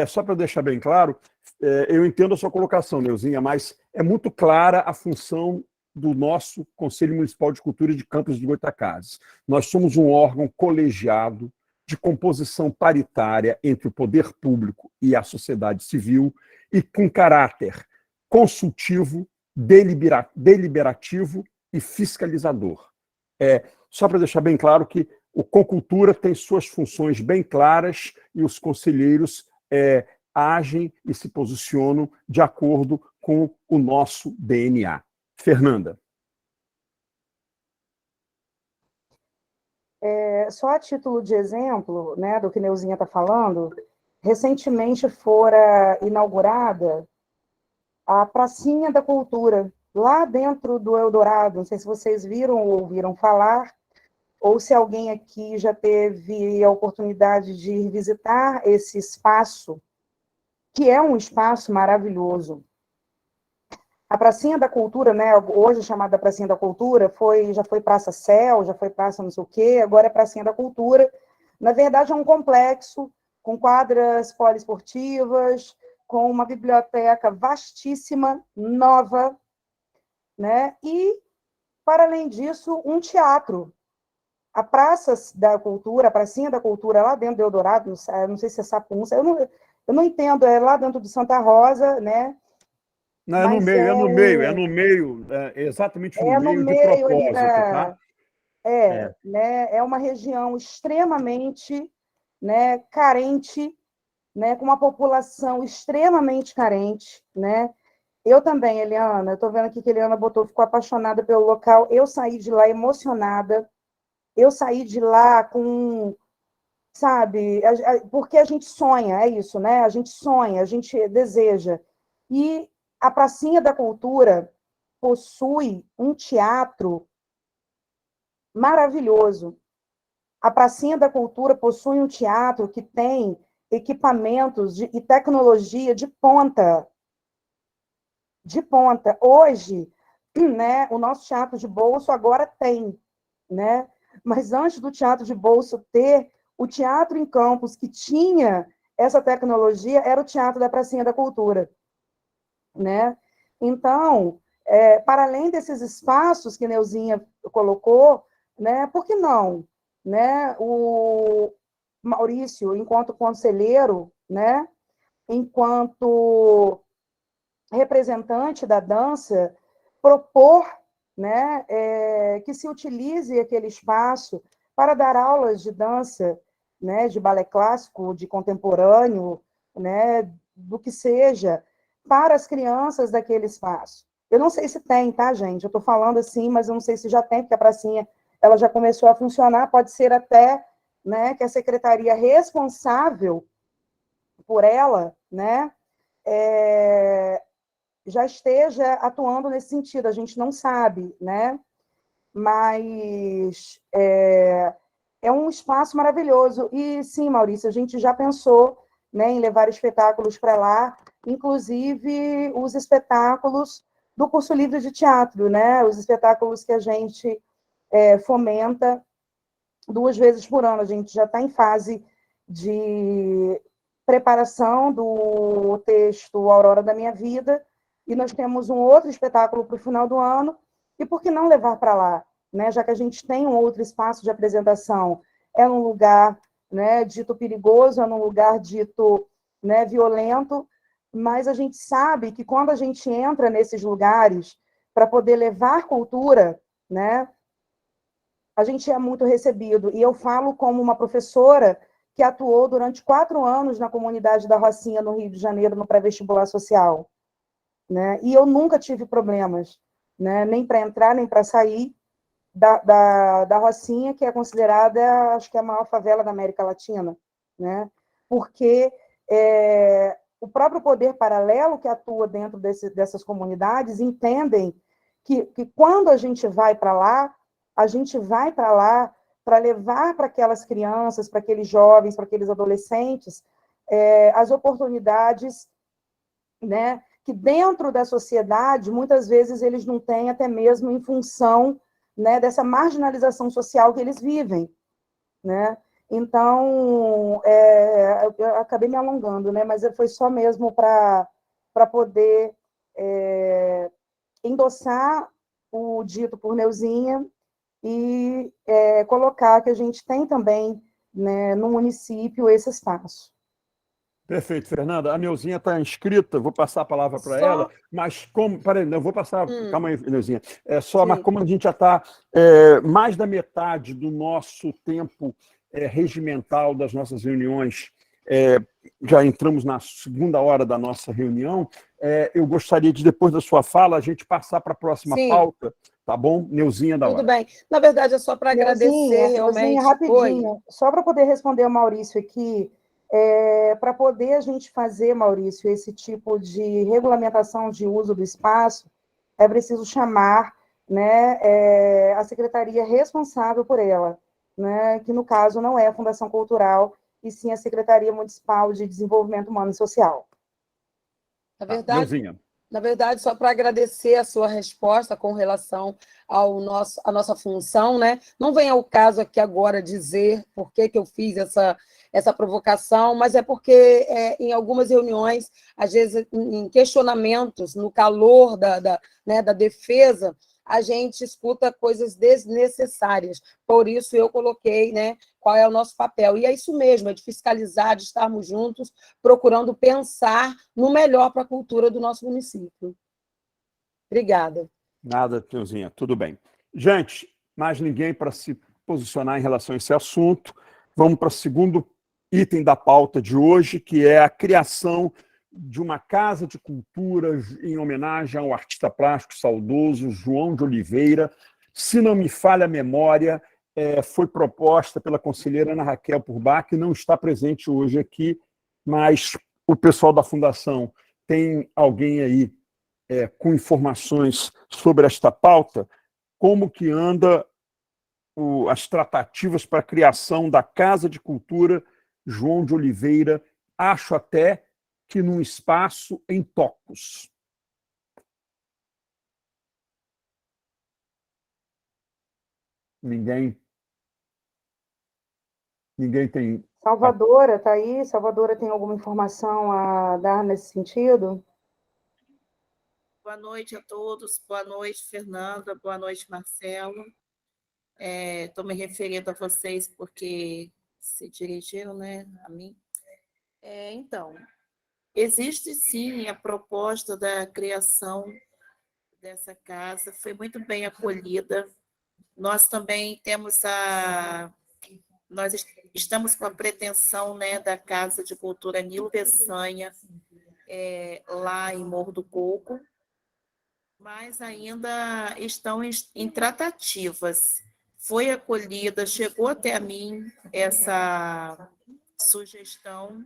só para deixar bem claro, eu entendo a sua colocação, Neuzinha, mas é muito clara a função do nosso Conselho Municipal de Cultura de Campos de Goytacazes. Nós somos um órgão colegiado de composição paritária entre o poder público e a sociedade civil e com caráter consultivo, deliberativo e fiscalizador. Só para deixar bem claro que o Concultura tem suas funções bem claras e os conselheiros agem e se posicionam de acordo com o nosso DNA. Fernanda. Só a título de exemplo, né, do que Neuzinha está falando, recentemente fora inaugurada a Pracinha da Cultura, lá dentro do Eldorado. Não sei se vocês viram ou ouviram falar, ou se alguém aqui já teve a oportunidade de visitar esse espaço, que é um espaço maravilhoso. A Pracinha da Cultura, né, hoje chamada Pracinha da Cultura, já foi Praça Céu, já foi Praça não sei o quê, agora é Pracinha da Cultura. Na verdade, é um complexo com quadras poliesportivas, com uma biblioteca vastíssima, nova, né? E, para além disso, um teatro. A Praça da Cultura, a Pracinha da Cultura, lá dentro do Eldorado, não sei se é Sapunça, eu não entendo, é lá dentro de Santa Rosa, né? Não, é no meio, exatamente no meio de propósito, tá? Né, é uma região extremamente, né, carente, né, com uma população extremamente carente, né? Eu também, Eliana, eu estou vendo aqui que a Eliana ficou apaixonada pelo local. Eu saí de lá emocionada, eu saí de lá com, sabe, porque a gente sonha, é isso, né? A gente sonha, a gente deseja. E a Pracinha da Cultura possui um teatro maravilhoso. A Pracinha da Cultura possui um teatro que tem equipamentos e tecnologia de ponta. De ponta. Hoje, né, o nosso teatro de bolso agora tem, né? Mas antes do teatro de bolso ter, o teatro em Campos que tinha essa tecnologia era o Teatro da Pracinha da Cultura, né? Então, para além desses espaços que Neuzinha colocou, né, por que não, né? O Maurício, enquanto conselheiro, né, enquanto representante da dança, propor, né, que se utilize aquele espaço para dar aulas de dança, né, de balé clássico, de contemporâneo, né, do que seja, para as crianças daquele espaço. Eu não sei se tem, tá, gente? Eu estou falando assim, mas eu não sei se já tem, porque a pracinha ela já começou a funcionar, pode ser até, né, que a secretaria responsável por ela, né, já esteja atuando nesse sentido, a gente não sabe, né, mas é um espaço maravilhoso. E sim, Maurício, a gente já pensou, né, em levar espetáculos para lá, inclusive os espetáculos do curso livre de teatro, né, os espetáculos que a gente fomenta 2 vezes por ano. A gente já está em fase de preparação do texto Aurora da Minha Vida, e nós temos um outro espetáculo para o final do ano, e por que não levar para lá? Né? Já que a gente tem um outro espaço de apresentação, é num lugar, né, dito perigoso, é num lugar dito, né, violento, mas a gente sabe que quando a gente entra nesses lugares para poder levar cultura, né, a gente é muito recebido. E eu falo como uma professora que atuou durante 4 anos na comunidade da Rocinha, no Rio de Janeiro, no pré-vestibular social. Né? E eu nunca tive problemas, né? Nem para entrar, nem para sair da Rocinha, que é considerada, acho que a maior favela da América Latina. Né? Porque o próprio poder paralelo que atua dentro dessas comunidades entendem que quando a gente vai para lá, a gente vai para lá para levar para aquelas crianças, para aqueles jovens, para aqueles adolescentes, as oportunidades, né, que dentro da sociedade, muitas vezes, eles não têm, até mesmo em função, né, dessa marginalização social que eles vivem. Né? Então, eu acabei me alongando, né, mas foi só mesmo para poder endossar o dito por Neuzinha e colocar que a gente tem também, né, no município esse espaço. Perfeito, Fernanda. A Neuzinha está inscrita, vou passar a palavra para ela, mas como. Peraí, não vou passar. Calma aí, Neuzinha. Mas como a gente já está mais da metade do nosso tempo regimental das nossas reuniões, já entramos na segunda hora da nossa reunião, eu gostaria de, depois da sua fala, a gente passar para a próxima pauta, tá bom? Neuzinha da hora. Tudo bem. Na verdade, é só para agradecer realmente. Rapidinho, só para poder responder ao Maurício aqui, para poder a gente fazer, Maurício, esse tipo de regulamentação de uso do espaço, é preciso chamar, né, a secretaria responsável por ela, né, que no caso não é a Fundação Cultural, e sim a Secretaria Municipal de Desenvolvimento Humano e Social. Na verdade, só para agradecer a sua resposta com relação à nossa função, né? Não vem ao caso aqui agora dizer por que eu fiz essa provocação, mas é porque em algumas reuniões, às vezes em questionamentos, no calor da defesa, a gente escuta coisas desnecessárias. Por isso eu coloquei, né, qual é o nosso papel. E é isso mesmo, é de fiscalizar, de estarmos juntos, procurando pensar no melhor para a cultura do nosso município. Obrigada. Nada, Neuzinha, tudo bem. Gente, mais ninguém para se posicionar em relação a esse assunto. Vamos para o segundo item da pauta de hoje, que é a criação de uma casa de cultura em homenagem ao artista plástico saudoso João de Oliveira. Se não me falha a memória, foi proposta pela conselheira Ana Raquel Purbach, que não está presente hoje aqui, mas o pessoal da Fundação tem alguém aí com informações sobre esta pauta, como que anda as tratativas para a criação da Casa de Cultura João de Oliveira, acho até que num espaço em Tocos. Ninguém tem... Salvadora, está aí? Salvadora tem alguma informação a dar nesse sentido? Boa noite a todos. Boa noite, Fernanda. Boa noite, Marcelo. Estou me referindo a vocês porque se dirigiram, né, a mim. Então, existe sim a proposta da criação dessa casa, foi muito bem acolhida. Nós também nós estamos com a pretensão, né, da Casa de Cultura Nilo Peçanha, lá em Morro do Coco, mas ainda estão em tratativas. Foi acolhida, chegou até a mim essa sugestão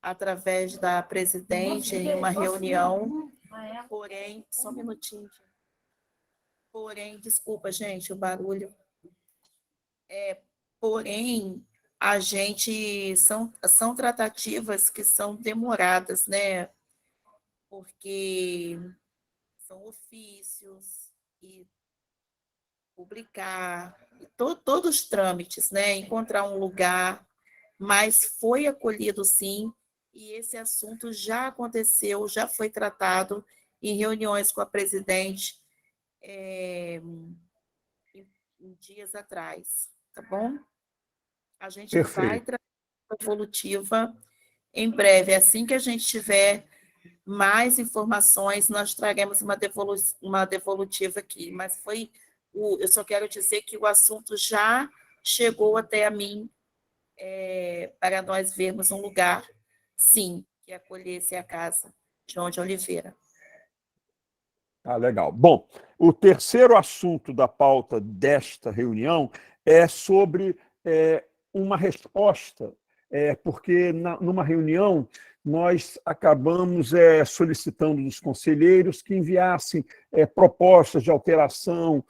através da presidente em uma reunião, porém, só um minutinho. Porém, desculpa, gente, o barulho. Porém, são tratativas que são demoradas, né? Porque são ofícios e publicar, todos os trâmites, né? Encontrar um lugar, mas foi acolhido sim, e esse assunto já aconteceu, já foi tratado em reuniões com a presidente em dias atrás, tá bom? A gente vai trazer uma evolutiva em breve. Assim que a gente tiver mais informações, nós traremos uma devolutiva aqui. Mas eu só quero dizer que o assunto já chegou até a mim para nós vermos um lugar, sim, que acolhesse a casa João de Oliveira. Ah, legal. Bom, o terceiro assunto da pauta desta reunião é sobre uma resposta, porque numa reunião nós acabamos solicitando dos conselheiros que enviassem propostas de alteração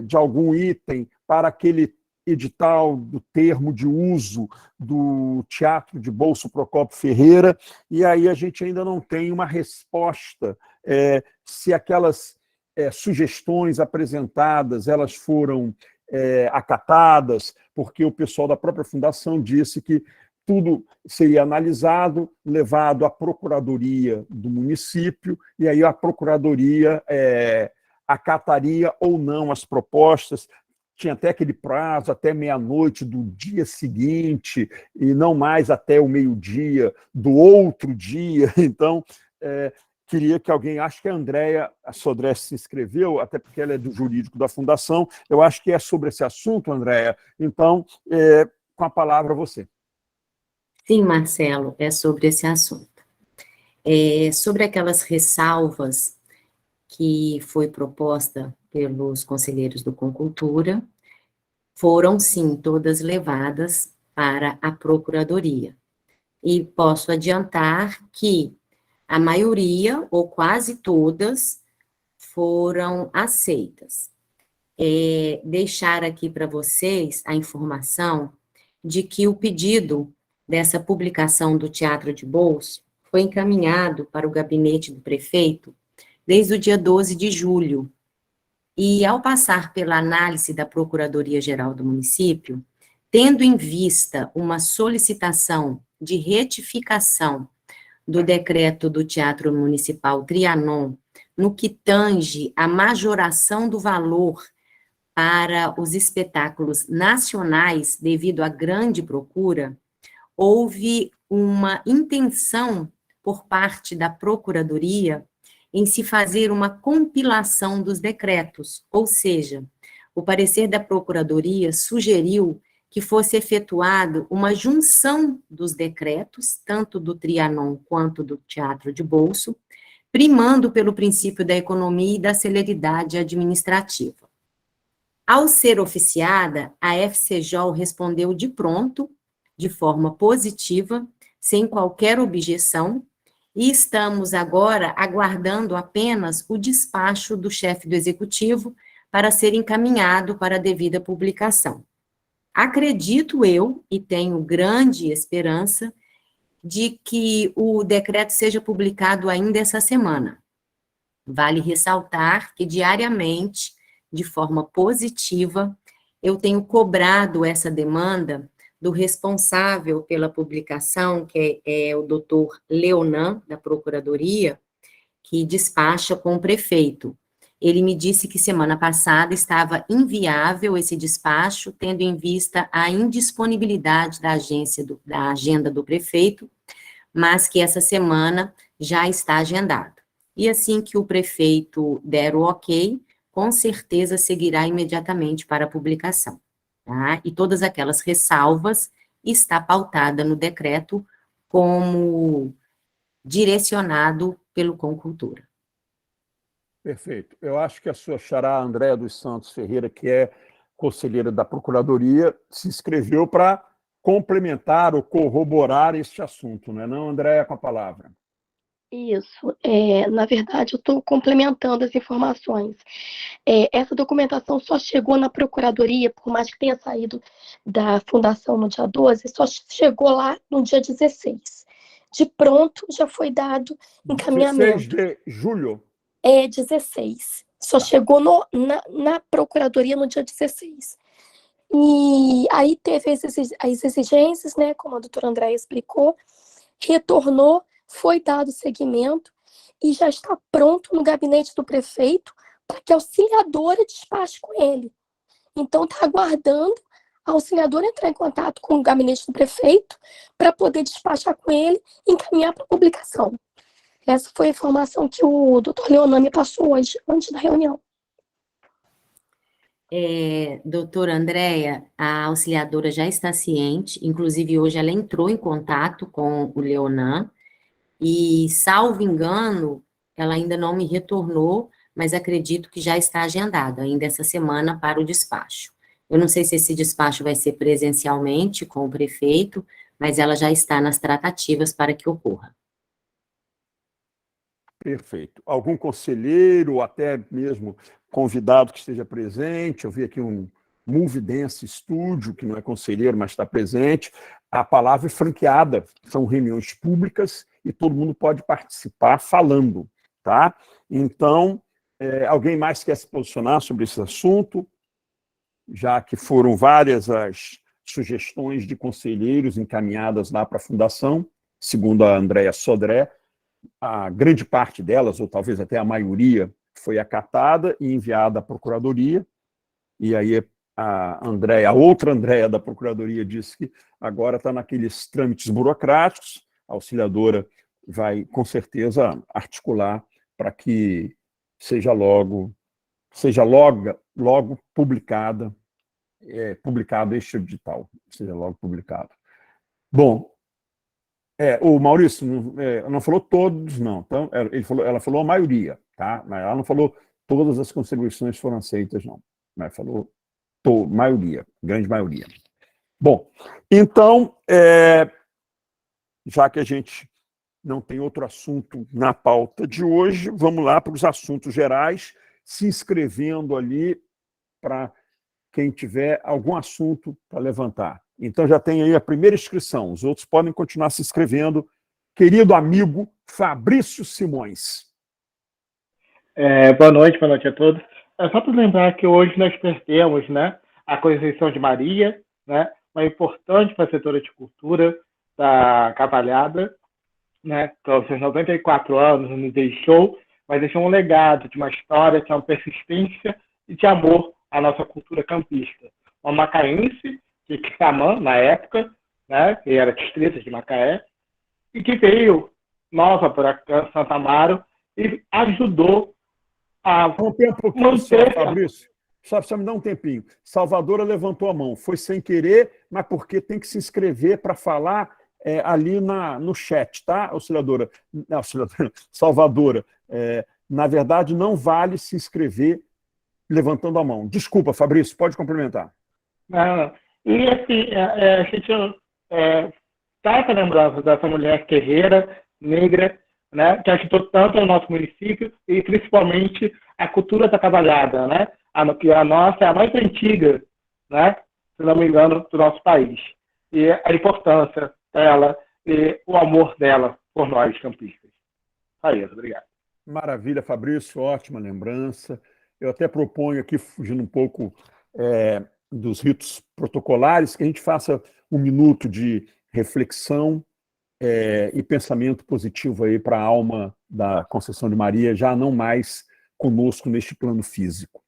de algum item para aquele edital do termo de uso do Teatro de Bolso Procópio Ferreira, e aí a gente ainda não tem uma resposta se aquelas sugestões apresentadas elas foram acatadas, porque o pessoal da própria fundação disse que tudo seria analisado, levado à procuradoria do município, e aí a procuradoria acataria ou não as propostas. Tinha até aquele prazo, até meia-noite do dia seguinte, e não mais até o meio-dia do outro dia. Então, queria que alguém, acho que a Andréia Sodré se inscreveu, até porque ela é do jurídico da Fundação, eu acho que é sobre esse assunto, Andréia. Então, com a palavra você. Sim, Marcelo, é sobre esse assunto. Sobre aquelas ressalvas que foi proposta pelos conselheiros do Concultura, foram, sim, todas levadas para a Procuradoria. E posso adiantar que a maioria, ou quase todas, foram aceitas. Deixar aqui para vocês a informação de que o pedido dessa publicação do Teatro de Bolso foi encaminhado para o gabinete do prefeito desde o dia 12 de julho. E, ao passar pela análise da Procuradoria-Geral do município, tendo em vista uma solicitação de retificação do decreto do Teatro Municipal Trianon, no que tange a majoração do valor para os espetáculos nacionais devido à grande procura, houve uma intenção por parte da Procuradoria em se fazer uma compilação dos decretos, ou seja, o parecer da Procuradoria sugeriu que fosse efetuado uma junção dos decretos, tanto do Trianon quanto do Teatro de Bolso, primando pelo princípio da economia e da celeridade administrativa. Ao ser oficiada, a FCJOL respondeu de pronto, de forma positiva, sem qualquer objeção, e estamos agora aguardando apenas o despacho do chefe do Executivo para ser encaminhado para a devida publicação. Acredito eu, e tenho grande esperança, de que o decreto seja publicado ainda essa semana. Vale ressaltar que diariamente, de forma positiva, eu tenho cobrado essa demanda do responsável pela publicação, que é o doutor Leonan, da Procuradoria, que despacha com o prefeito. Ele me disse que semana passada estava inviável esse despacho, tendo em vista a indisponibilidade da agenda do prefeito, mas que essa semana já está agendado. e assim que o prefeito der o ok, com certeza seguirá imediatamente para a publicação, tá? E todas aquelas ressalvas está pautada no decreto como direcionado pelo Concultura. Perfeito. Eu acho que a sua xará, Andréa dos Santos Ferreira, que é conselheira da Procuradoria, se inscreveu para complementar ou corroborar este assunto, não é não, Andréa, com a palavra? Isso. Na verdade, eu estou complementando as informações. Essa documentação só chegou na Procuradoria, por mais que tenha saído da Fundação no dia 12, só chegou lá no dia 16. De pronto, já foi dado 16 encaminhamento. de julho. 16. Só chegou na Procuradoria no dia 16. E aí teve as exigências, né, como a doutora Andréia explicou, retornou, foi dado seguimento e já está pronto no gabinete do prefeito para que a auxiliadora despache com ele. Então, está aguardando a auxiliadora entrar em contato com o gabinete do prefeito para poder despachar com ele e encaminhar para publicação. Essa foi a informação que o doutor Leonan me passou hoje, antes da reunião. Doutora Andréia, a auxiliadora já está ciente, inclusive hoje ela entrou em contato com o Leonan, e, salvo engano, ela ainda não me retornou, mas acredito que já está agendado ainda essa semana para o despacho. Eu não sei se esse despacho vai ser presencialmente com o prefeito, mas ela já está nas tratativas para que ocorra. Perfeito. Algum conselheiro, ou até mesmo convidado que esteja presente? Eu vi aqui um Move Dance Studio, que não é conselheiro, mas está presente. A palavra é franqueada, são reuniões públicas e todo mundo pode participar falando, tá? Então, alguém mais quer se posicionar sobre esse assunto? Já que foram várias as sugestões de conselheiros encaminhadas lá para a Fundação, segundo a Andréa Sodré, a grande parte delas, ou talvez até a maioria, foi acatada e enviada à Procuradoria, e aí a outra Andréa da Procuradoria disse que agora está naqueles trâmites burocráticos, a auxiliadora vai, com certeza, articular para que seja logo publicado este edital, seja logo publicado. Bom, o Maurício não falou todos, não. Então, ela falou a maioria, tá? Mas ela não falou todas as contribuições foram aceitas, não. Mas falou maioria, grande maioria. Bom, então, já que a gente não tem outro assunto na pauta de hoje, vamos lá para os assuntos gerais, se inscrevendo ali para quem tiver algum assunto para levantar. Então, já tem aí a primeira inscrição. Os outros podem continuar se inscrevendo. Querido amigo Fabrício Simões. Boa noite a todos. É só para lembrar que hoje nós perdemos, né, a Conceição de Maria, né, uma importante facilitadora de cultura da Cavalhada, né, que aos seus 94 anos nos deixou, mas deixou um legado de uma história, de uma persistência e de amor à nossa cultura campista. Uma macaense de Quixamã, na época, né, que era distrito de Macaé, e que veio nova para Santo Amaro e ajudou a um pouquinho só, Fabrício. Só me dá um tempinho. Salvadora levantou a mão. Foi sem querer, mas porque tem que se inscrever para falar ali no chat, tá, auxiliadora? Salvadora, na verdade, não vale se inscrever levantando a mão. Desculpa, Fabrício, pode complementar. E, assim, a gente está com a lembrança dessa mulher guerreira, negra, né, que ajudou tanto o nosso município e, principalmente, a cultura da cavalhada, né, que a nossa é a mais antiga, né, se não me engano, do nosso país. E a importância dela e o amor dela por nós, campistas. Aí, obrigado. Maravilha, Fabrício, ótima lembrança. Eu até proponho aqui, fugindo um pouco dos ritos protocolares, que a gente faça um minuto de reflexão e pensamento positivo aí para a alma da Conceição de Maria, já não mais conosco neste plano físico.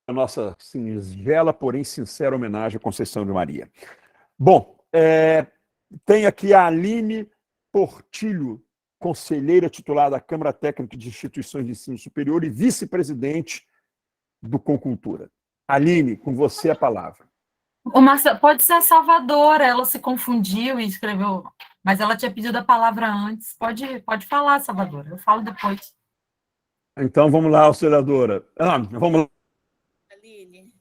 a nossa singela, porém sincera homenagem à Conceição de Maria. Bom, tem aqui a Aline Portilho, conselheira titular da Câmara Técnica de Instituições de Ensino Superior e vice-presidente do Concultura. Aline, com você a palavra. O Marcelo, pode ser a Salvadora, ela se confundiu e escreveu, mas ela tinha pedido a palavra antes. Pode falar, Salvadora, eu falo depois. Então, vamos lá, auxiliadora. Vamos lá. Aline.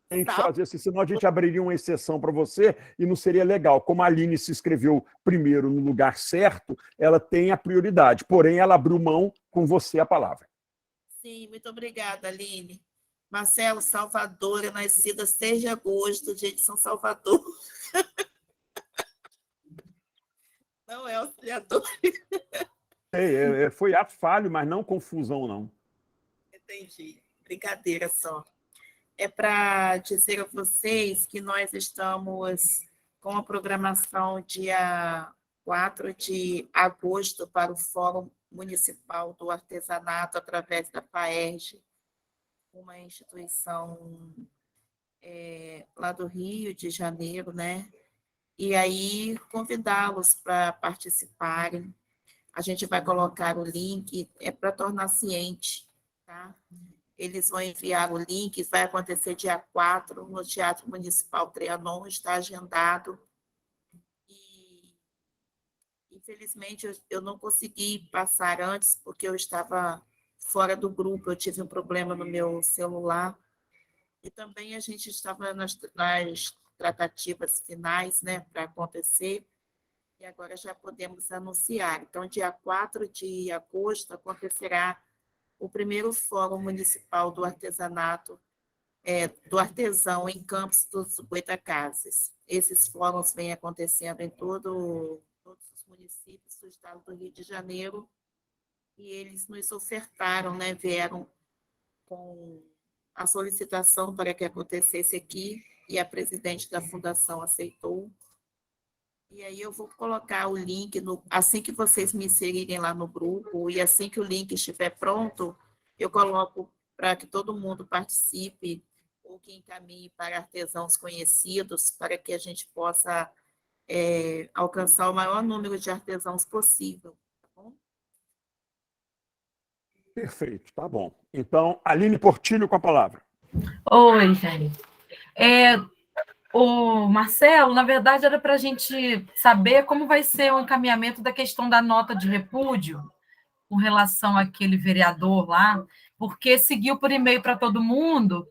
Tem que fazer assim, senão a gente abriria uma exceção para você e não seria legal. Como a Aline se inscreveu primeiro no lugar certo, ela tem a prioridade, porém ela abriu mão com você a palavra. Sim, muito obrigada, Aline. Marcelo, Salvador, nascida 6 de agosto, dia de São Salvador. Não é auxiliador. Foi ato falho, mas não confusão, não. Entendi. Brincadeira só. É para dizer a vocês que nós estamos com a programação dia 4 de agosto para o Fórum Municipal do Artesanato através da FAERJ, uma instituição lá do Rio de Janeiro, né? E aí convidá-los para participarem. A gente vai colocar o link, para tornar ciente, tá? Eles vão enviar o link, vai acontecer dia 4 no Teatro Municipal Trianon, está agendado. E, infelizmente, eu não consegui passar antes, porque eu estava fora do grupo, eu tive um problema no meu celular. E também a gente estava nas tratativas finais, né, para acontecer, e agora já podemos anunciar. Então, dia 4 de agosto acontecerá o primeiro Fórum Municipal do Artesanato, do Artesão, em Campos dos Goytacazes. Esses fóruns vêm acontecendo em todos os municípios do estado do Rio de Janeiro, e eles nos ofertaram, né, vieram com a solicitação para que acontecesse aqui, e a presidente da fundação aceitou. E aí eu vou colocar o link, assim que vocês me inserirem lá no grupo, e assim que o link estiver pronto, eu coloco para que todo mundo participe, ou que encaminhe para artesãos conhecidos, para que a gente possa alcançar o maior número de artesãos possível. Tá bom? Perfeito, tá bom. Então, Aline Portilho com a palavra. Oi, gente. O Marcelo, na verdade, era para a gente saber como vai ser o encaminhamento da questão da nota de repúdio com relação àquele vereador lá, porque seguiu por e-mail para todo mundo,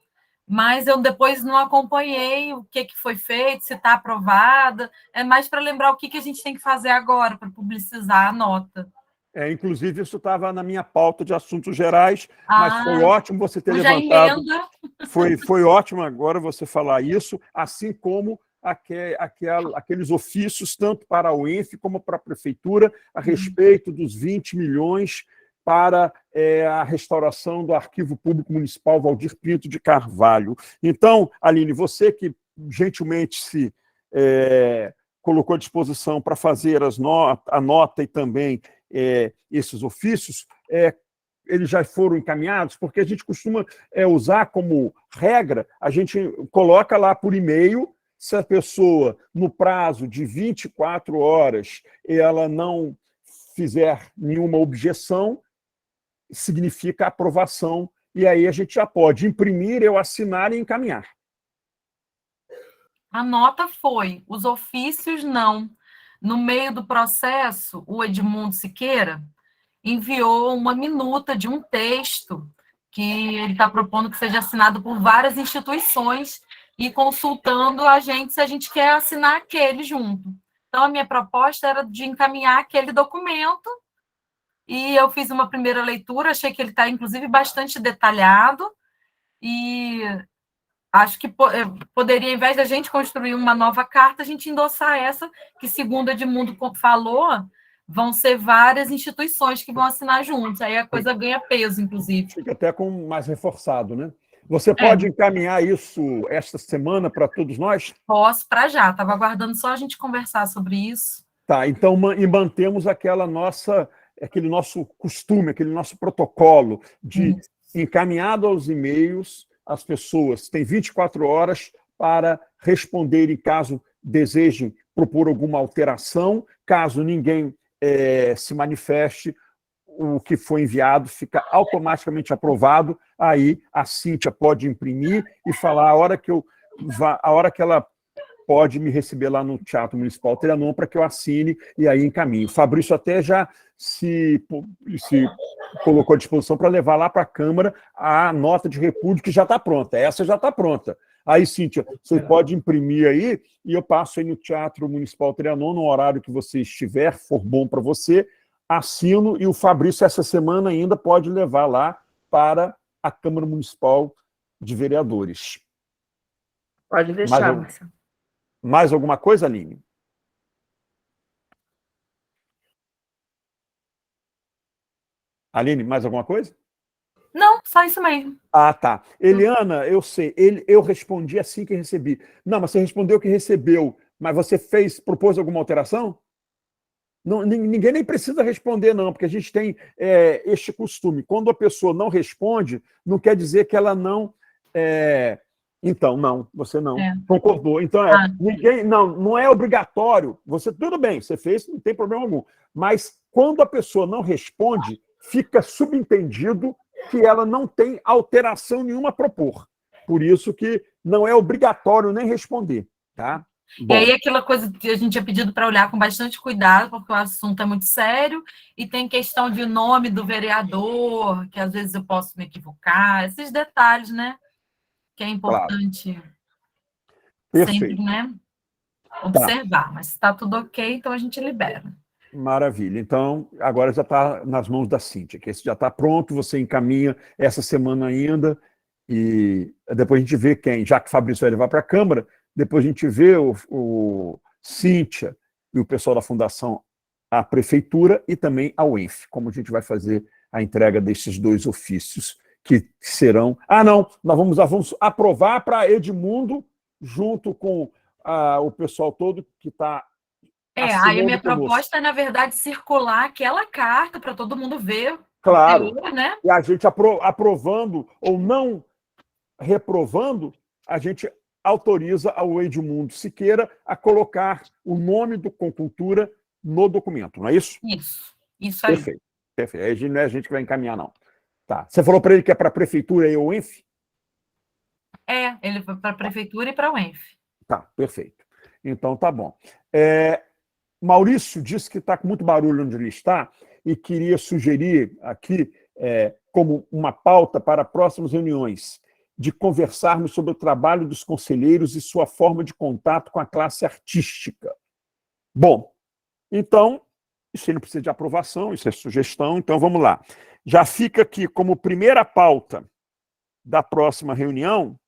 mas eu depois não acompanhei o que foi feito, se está aprovada. É mais para lembrar o que a gente tem que fazer agora para publicizar a nota. Inclusive, isso estava na minha pauta de assuntos gerais, mas foi ótimo você ter levantado. Foi ótimo agora você falar isso, assim como aqueles ofícios, tanto para a UENF como para a Prefeitura, a respeito dos 20 milhões para a restauração do Arquivo Público Municipal Valdir Pinto de Carvalho. Então, Aline, você que gentilmente se colocou à disposição para fazer a nota e também esses ofícios, eles já foram encaminhados, porque a gente costuma usar como regra, a gente coloca lá por e-mail, se a pessoa, no prazo de 24 horas, ela não fizer nenhuma objeção, significa aprovação, e aí a gente já pode imprimir, eu assinar e encaminhar. A nota foi, os ofícios não. No meio do processo, o Edmundo Siqueira enviou uma minuta de um texto que ele está propondo que seja assinado por várias instituições e consultando a gente se a gente quer assinar aquele junto. Então, a minha proposta era de encaminhar aquele documento e eu fiz uma primeira leitura, achei que ele está, inclusive, bastante detalhado e acho que poderia, ao invés da gente construir uma nova carta, a gente endossar essa, que, segundo Edmundo falou, vão ser várias instituições que vão assinar juntos. Aí a coisa ganha peso, inclusive. Fica até com mais reforçado, né? Você pode encaminhar isso esta semana para todos nós? Posso, para já. Estava aguardando só a gente conversar sobre isso. Tá, então mantemos aquele nosso costume, aquele nosso protocolo de encaminhado aos e-mails, as pessoas têm 24 horas para responderem caso desejem propor alguma alteração. Caso ninguém se manifeste, o que foi enviado fica automaticamente aprovado. Aí a Cíntia pode imprimir e falar a hora que ela pode me receber lá no Teatro Municipal Trianon para que eu assine e aí encaminho. O Fabrício até já se colocou à disposição para levar lá para a Câmara a nota de repúdio que já está pronta. Essa já está pronta. Aí, Cíntia, você pode imprimir aí e eu passo aí no Teatro Municipal Trianon, no horário que você estiver, for bom para você, assino, e o Fabrício, essa semana ainda, pode levar lá para a Câmara Municipal de Vereadores. Pode deixar, Marcelo. Mais alguma coisa, Aline? Aline, mais alguma coisa? Não, só isso mesmo. Ah, tá. Eliana, eu sei, eu respondi assim que recebi. Não, mas você respondeu que recebeu, mas você propôs alguma alteração? Não, ninguém nem precisa responder, não, porque a gente tem este costume. Quando a pessoa não responde, não quer dizer que ela não... Então, não, você não concordou. Então, ninguém, não é obrigatório. Você, tudo bem, você fez, não tem problema algum. Mas quando a pessoa não responde, fica subentendido que ela não tem alteração nenhuma a propor. Por isso que não é obrigatório nem responder, tá? Bom. E aí aquela coisa que a gente tinha pedido para olhar com bastante cuidado, porque o assunto é muito sério, e tem questão de nome do vereador, que às vezes eu posso me equivocar, esses detalhes, né? Que é importante sempre, né? Observar. Mas se está tudo ok, então a gente libera. Maravilha. Então, agora já está nas mãos da Cíntia, que esse já está pronto, você encaminha essa semana ainda, e depois a gente vê quem, já que o Fabrício vai levar para a Câmara, depois a gente vê o Cíntia e o pessoal da Fundação, a Prefeitura e também a UENF, como a gente vai fazer a entrega desses 2 ofícios, que serão... Ah, não, nós vamos aprovar para Edmundo, junto com o pessoal todo que está... Aí a minha proposta é, na verdade, circular aquela carta para todo mundo ver. Claro, teor, né? E a gente aprovando ou não reprovando, a gente autoriza ao Edmundo Siqueira a colocar o nome do Concultura no documento, não é isso? Isso aí. Perfeito. Aí não é a gente que vai encaminhar, não. Tá. Você falou para ele que é para a Prefeitura e o UENF? Ele foi para a Prefeitura e para o UENF. Tá, perfeito. Então, tá bom. Maurício disse que está com muito barulho onde ele está e queria sugerir aqui, como uma pauta para próximas reuniões, de conversarmos sobre o trabalho dos conselheiros e sua forma de contato com a classe artística. Bom, então, isso não precisa de aprovação, isso é sugestão, então vamos lá. Já fica aqui como primeira pauta da próxima reunião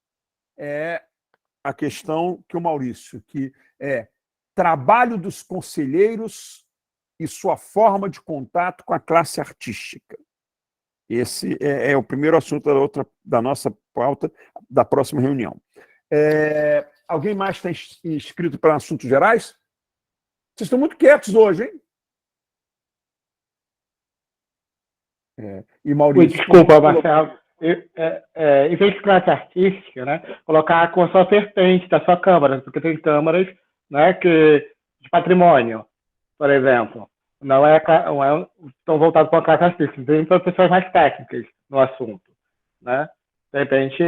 a questão que o Maurício, que é trabalho dos conselheiros e sua forma de contato com a classe artística. Esse é o primeiro assunto da nossa pauta da próxima reunião. Alguém mais está inscrito para assuntos gerais? Vocês estão muito quietos hoje, hein? E Maurício... Desculpa, Marcelo. Em vez de classe artística, né, colocar com a sua vertente da sua Câmara, porque tem câmaras, né, de patrimônio, por exemplo. Não estão voltados para a classe artística, tem para pessoas mais técnicas no assunto, né? De repente,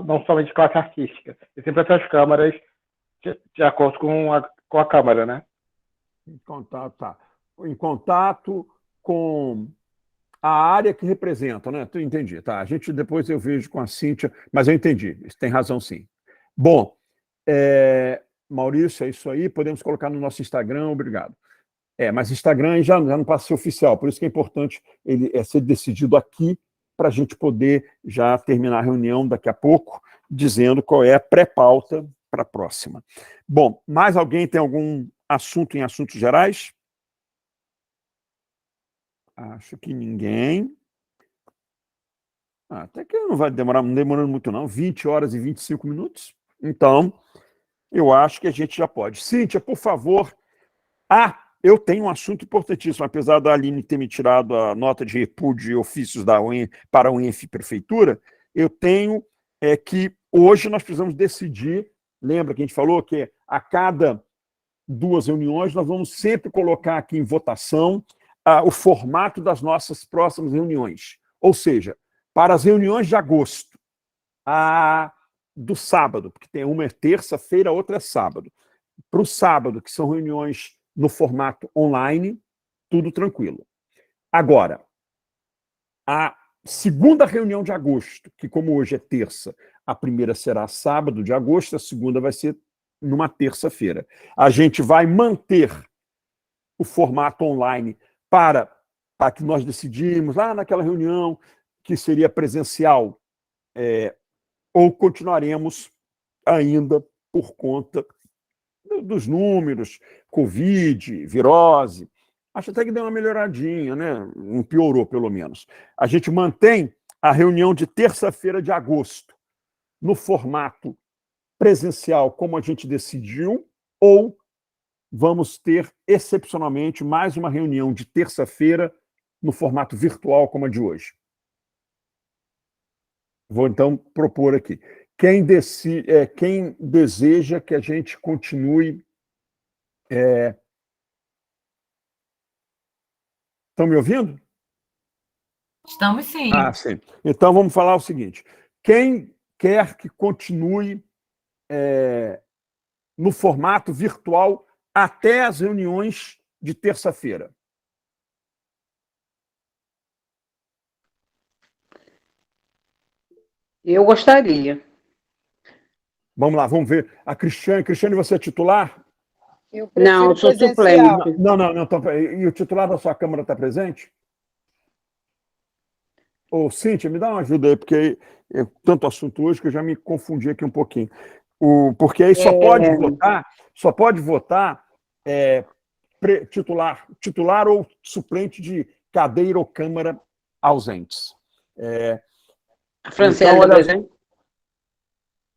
não somente classe artística, e sempre essas câmaras de acordo com a Câmara, né? Em contato com a área que representa, né? Entendi, tá. Depois eu vejo com a Cíntia, mas eu entendi, tem razão sim. Bom, Maurício, é isso aí, podemos colocar no nosso Instagram, obrigado. Mas Instagram já não passa a ser oficial, por isso que é importante ele ser decidido aqui, para a gente poder já terminar a reunião daqui a pouco, dizendo qual é a pré-pauta para a próxima. Bom, mais alguém tem algum assunto em assuntos gerais? Acho que ninguém. Até que não vai demorar, não demorando muito não, 20 horas e 25 minutos. Então, eu acho que a gente já pode. Cíntia, por favor. eu tenho um assunto importantíssimo, apesar da Aline ter me tirado a nota de repúdio e ofícios para a UENF Prefeitura, eu tenho que hoje nós precisamos decidir, lembra que a gente falou que a cada 2 reuniões nós vamos sempre colocar aqui em votação o formato das nossas próximas reuniões. Ou seja, para as reuniões de agosto, do sábado, porque tem uma é terça-feira, a outra é sábado. Para o sábado, que são reuniões no formato online, tudo tranquilo. Agora, a segunda reunião de agosto, que como hoje é terça, a primeira será sábado de agosto, a segunda vai ser numa terça-feira. A gente vai manter o formato online para que nós decidimos lá naquela reunião que seria presencial, ou continuaremos ainda por conta dos números, Covid, virose. Acho até que deu uma melhoradinha, né? Não piorou, pelo menos. A gente mantém a reunião de terça-feira de agosto no formato presencial, como a gente decidiu, ou vamos ter, excepcionalmente, mais uma reunião de terça-feira no formato virtual, como a de hoje. Vou, então, propor aqui. Quem deseja que a gente continue... Estão me ouvindo? Estamos sim. Ah, sim. Então, vamos falar o seguinte. Quem quer que continue no formato virtual até as reuniões de terça-feira? Eu gostaria. Vamos lá, vamos ver. A Cristiane. Cristiane, você é titular? Eu prefiro Não, eu sou presencial. suplente. Não. E o titular da sua Câmara está presente? Ô, Cíntia, me dá uma ajuda aí, porque é tanto assunto hoje que eu já me confundi aqui um pouquinho. Porque aí só pode votar titular ou suplente de cadeira ou Câmara ausentes. A Franciele Então, está olha, presente?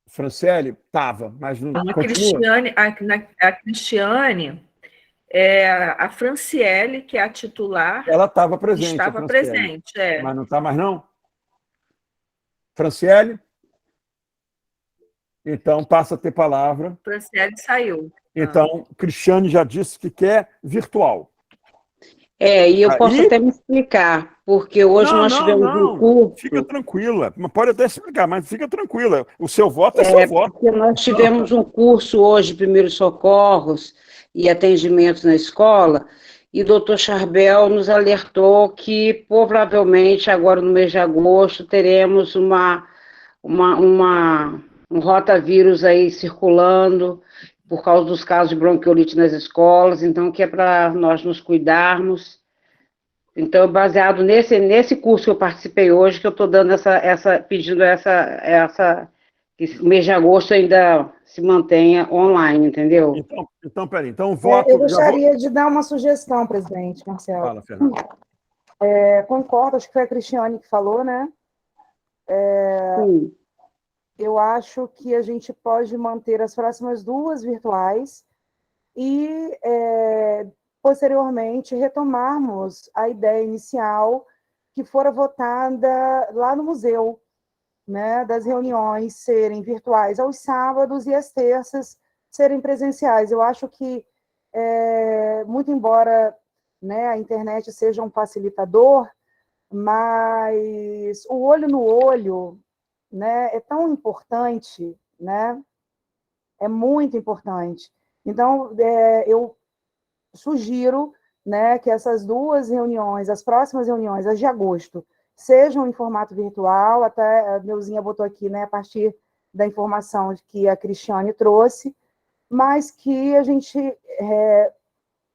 Franciele estava, mas não A continua. Cristiane, a Franciele, que é a titular, Ela estava presente. estava a Franciele. presente. Mas não está mais, não? Franciele? Então, passa a ter palavra. Franciele saiu. Então, Cristiane já disse que quer virtual. E eu posso até me explicar, porque hoje nós tivemos um curso... Fica tranquila. Pode até explicar, mas fica tranquila. O seu voto é seu voto. Porque nós tivemos um curso hoje, Primeiros Socorros e Atendimentos na Escola, e o doutor Charbel nos alertou que, provavelmente, agora no mês de agosto, teremos um rotavírus aí circulando, por causa dos casos de bronquiolite nas escolas, então que é para nós nos cuidarmos. Então, baseado nesse curso que eu participei hoje, que eu estou dando pedindo que o mês de agosto ainda se mantenha online, entendeu? Então peraí, então voto... Eu gostaria de dar uma sugestão, presidente Marcelo. Fala, Fernanda. Concordo, acho que foi a Cristiane que falou, né? Sim. Eu acho que a gente pode manter as próximas 2 virtuais e, posteriormente, retomarmos a ideia inicial que fora votada lá no museu, né, das reuniões serem virtuais aos sábados e às terças serem presenciais. Eu acho que, muito embora, né, a internet seja um facilitador, mas o olho no olho, né, é tão importante, né? É muito importante. Então, eu sugiro, né, que essas 2 reuniões, as próximas reuniões, as de agosto, sejam em formato virtual, até a Neuzinha botou aqui, né, a partir da informação que a Cristiane trouxe, mas que a gente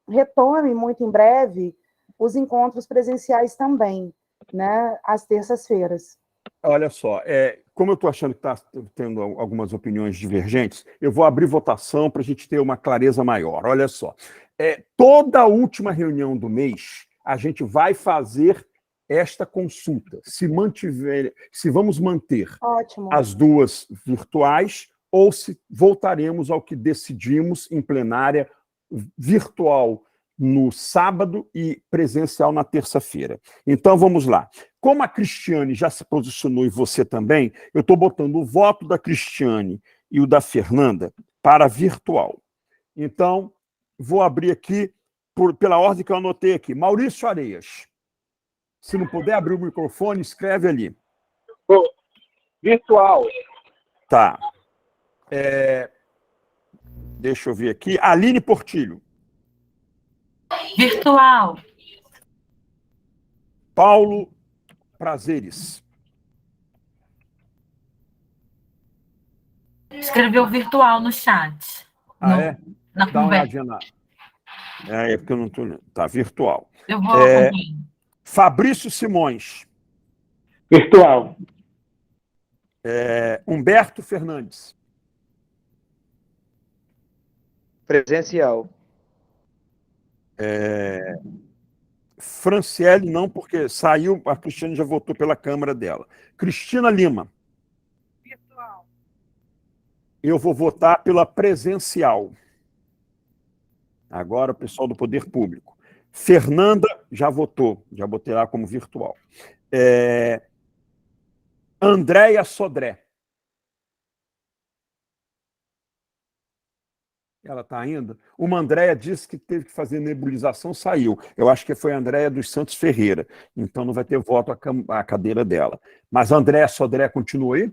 retome muito em breve os encontros presenciais também, né, às terças-feiras. Olha só, como eu estou achando que está tendo algumas opiniões divergentes, eu vou abrir votação para a gente ter uma clareza maior. Olha só, toda a última reunião do mês, a gente vai fazer esta consulta, se vamos manter as 2 virtuais ou se voltaremos ao que decidimos em plenária virtual no sábado e presencial na terça-feira. Então, vamos lá. Como a Cristiane já se posicionou e você também, eu estou botando o voto da Cristiane e o da Fernanda para virtual. Então, vou abrir aqui, pela ordem que eu anotei aqui. Maurício Areias. Se não puder abrir o microfone, escreve ali. Virtual. Tá. Deixa eu ver aqui. Aline Portilho. Virtual. Paulo Prazeres. Escreveu virtual no chat. É? Na Dá uma conversa. olhadinha na... É porque eu não estou... Tá, virtual. Eu vou acompanhando. Fabrício Simões. Virtual. Humberto Fernandes. Presencial. Franciele não, porque saiu, a Cristiane já votou pela Câmara dela. Cristina Lima. Virtual. Eu vou votar pela presencial. Agora o pessoal do Poder Público. Fernanda já votou, já botei lá como virtual. Andréia Sodré. Ela está ainda? Uma Andréia disse que teve que fazer nebulização, saiu. Eu acho que foi a Andréia dos Santos Ferreira. Então não vai ter voto a cadeira dela. Mas a Andréia Sodré continua aí?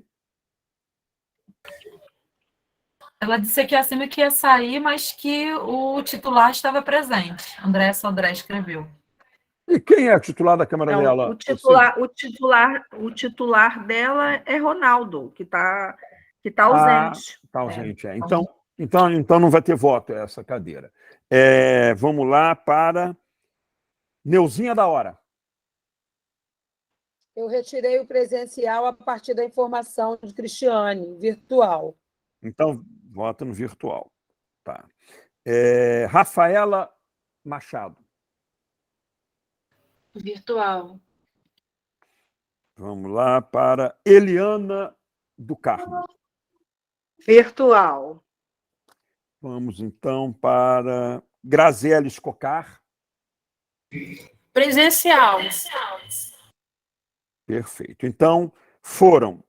Ela disse aqui acima que ia sair, mas que o titular estava presente. André Sodré escreveu. E quem é o titular da Câmara Não, dela? o titular dela é Ronaldo, que está ausente. Está ausente, Então não vai ter voto essa cadeira. Vamos lá para Neuzinha da Hora. Eu retirei o presencial a partir da informação de Cristiane, virtual. Então, vota no virtual. Tá. Rafaela Machado. Virtual. Vamos lá para Eliana do Carmo. Virtual. Vamos, então, para Graziela Escocar. Presencial. Perfeito. Então, foram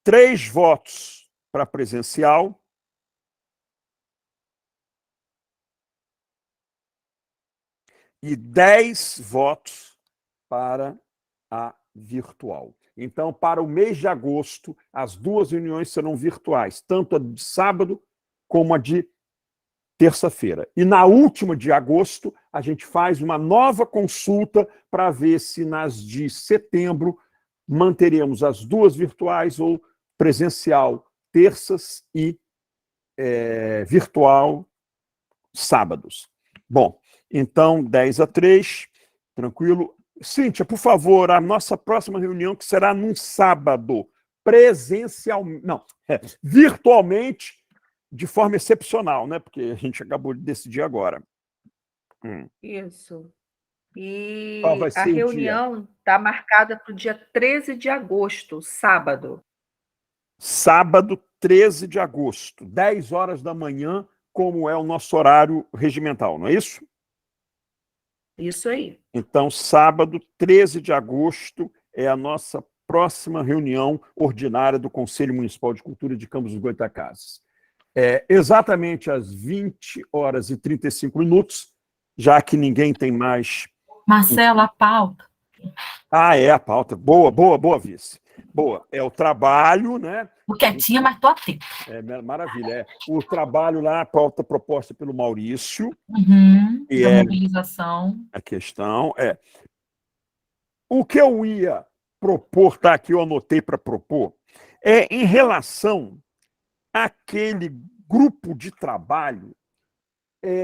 3 votos para presencial, e 10 votos para a virtual. Então, para o mês de agosto, as 2 reuniões serão virtuais, tanto a de sábado como a de terça-feira. E na última de agosto, a gente faz uma nova consulta para ver se nas de setembro manteremos as 2 virtuais ou presencial terças e virtual sábados. Bom, então, 10-3, tranquilo. Cíntia, por favor, a nossa próxima reunião, que será num sábado, virtualmente, de forma excepcional, né? Porque a gente acabou de decidir agora. Isso. E Qual vai a ser o reunião está marcada para o dia 13 de agosto, sábado. Sábado, 13 de agosto, 10 horas da manhã, como é o nosso horário regimental, não é isso? Isso aí. Então, sábado, 13 de agosto, é a nossa próxima reunião ordinária do Conselho Municipal de Cultura de Campos dos Goytacazes. Exatamente às 20h35, já que ninguém tem mais... Marcelo, a pauta. A pauta. Boa, vice. Boa. É o trabalho, né? Quietinha, mas tô atento. Maravilha. O trabalho lá, a pauta proposta pelo Maurício. E a mobilização. A questão é... O que eu ia propor, tá? Que eu anotei para propor, em relação àquele grupo de trabalho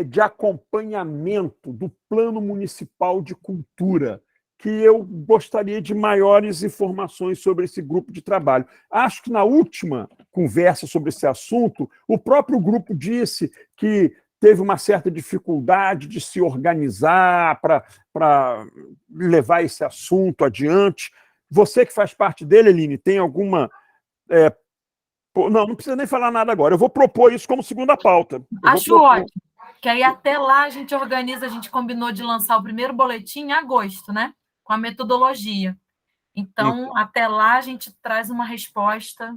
de acompanhamento do Plano Municipal de Cultura, que eu gostaria de maiores informações sobre esse grupo de trabalho. Acho que na última conversa sobre esse assunto, o próprio grupo disse que teve uma certa dificuldade de se organizar para levar esse assunto adiante. Você que faz parte dele, Eline, tem alguma... Não precisa nem falar nada agora. Eu vou propor isso como segunda pauta. Acho ótimo. Que aí até lá a gente organiza, a gente combinou de lançar o primeiro boletim em agosto, né? Com a metodologia. Então, até lá a gente traz uma resposta.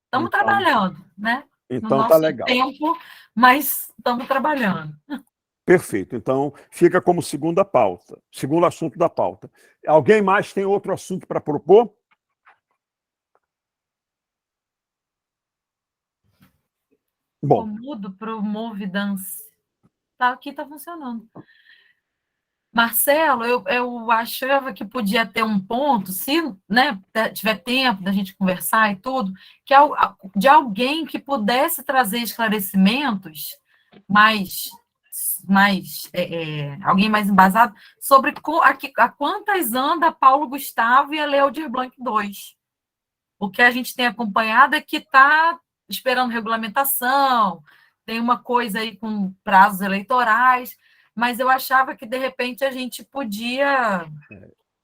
Estamos trabalhando, né? No Então nosso tá legal. tempo, mas estamos trabalhando. Perfeito. Então, fica como segunda pauta, segundo assunto da pauta. Alguém mais tem outro assunto para propor? Bom. Mudo para o Move Dance. Aqui está funcionando. Marcelo, eu achava que podia ter um ponto, se, né, tiver tempo da gente conversar e tudo, que de alguém que pudesse trazer esclarecimentos alguém mais embasado sobre a quantas anda Paulo Gustavo e a Lei Aldir Blanc II. O que a gente tem acompanhado é que está esperando regulamentação, tem uma coisa aí com prazos eleitorais, mas eu achava que, de repente, a gente podia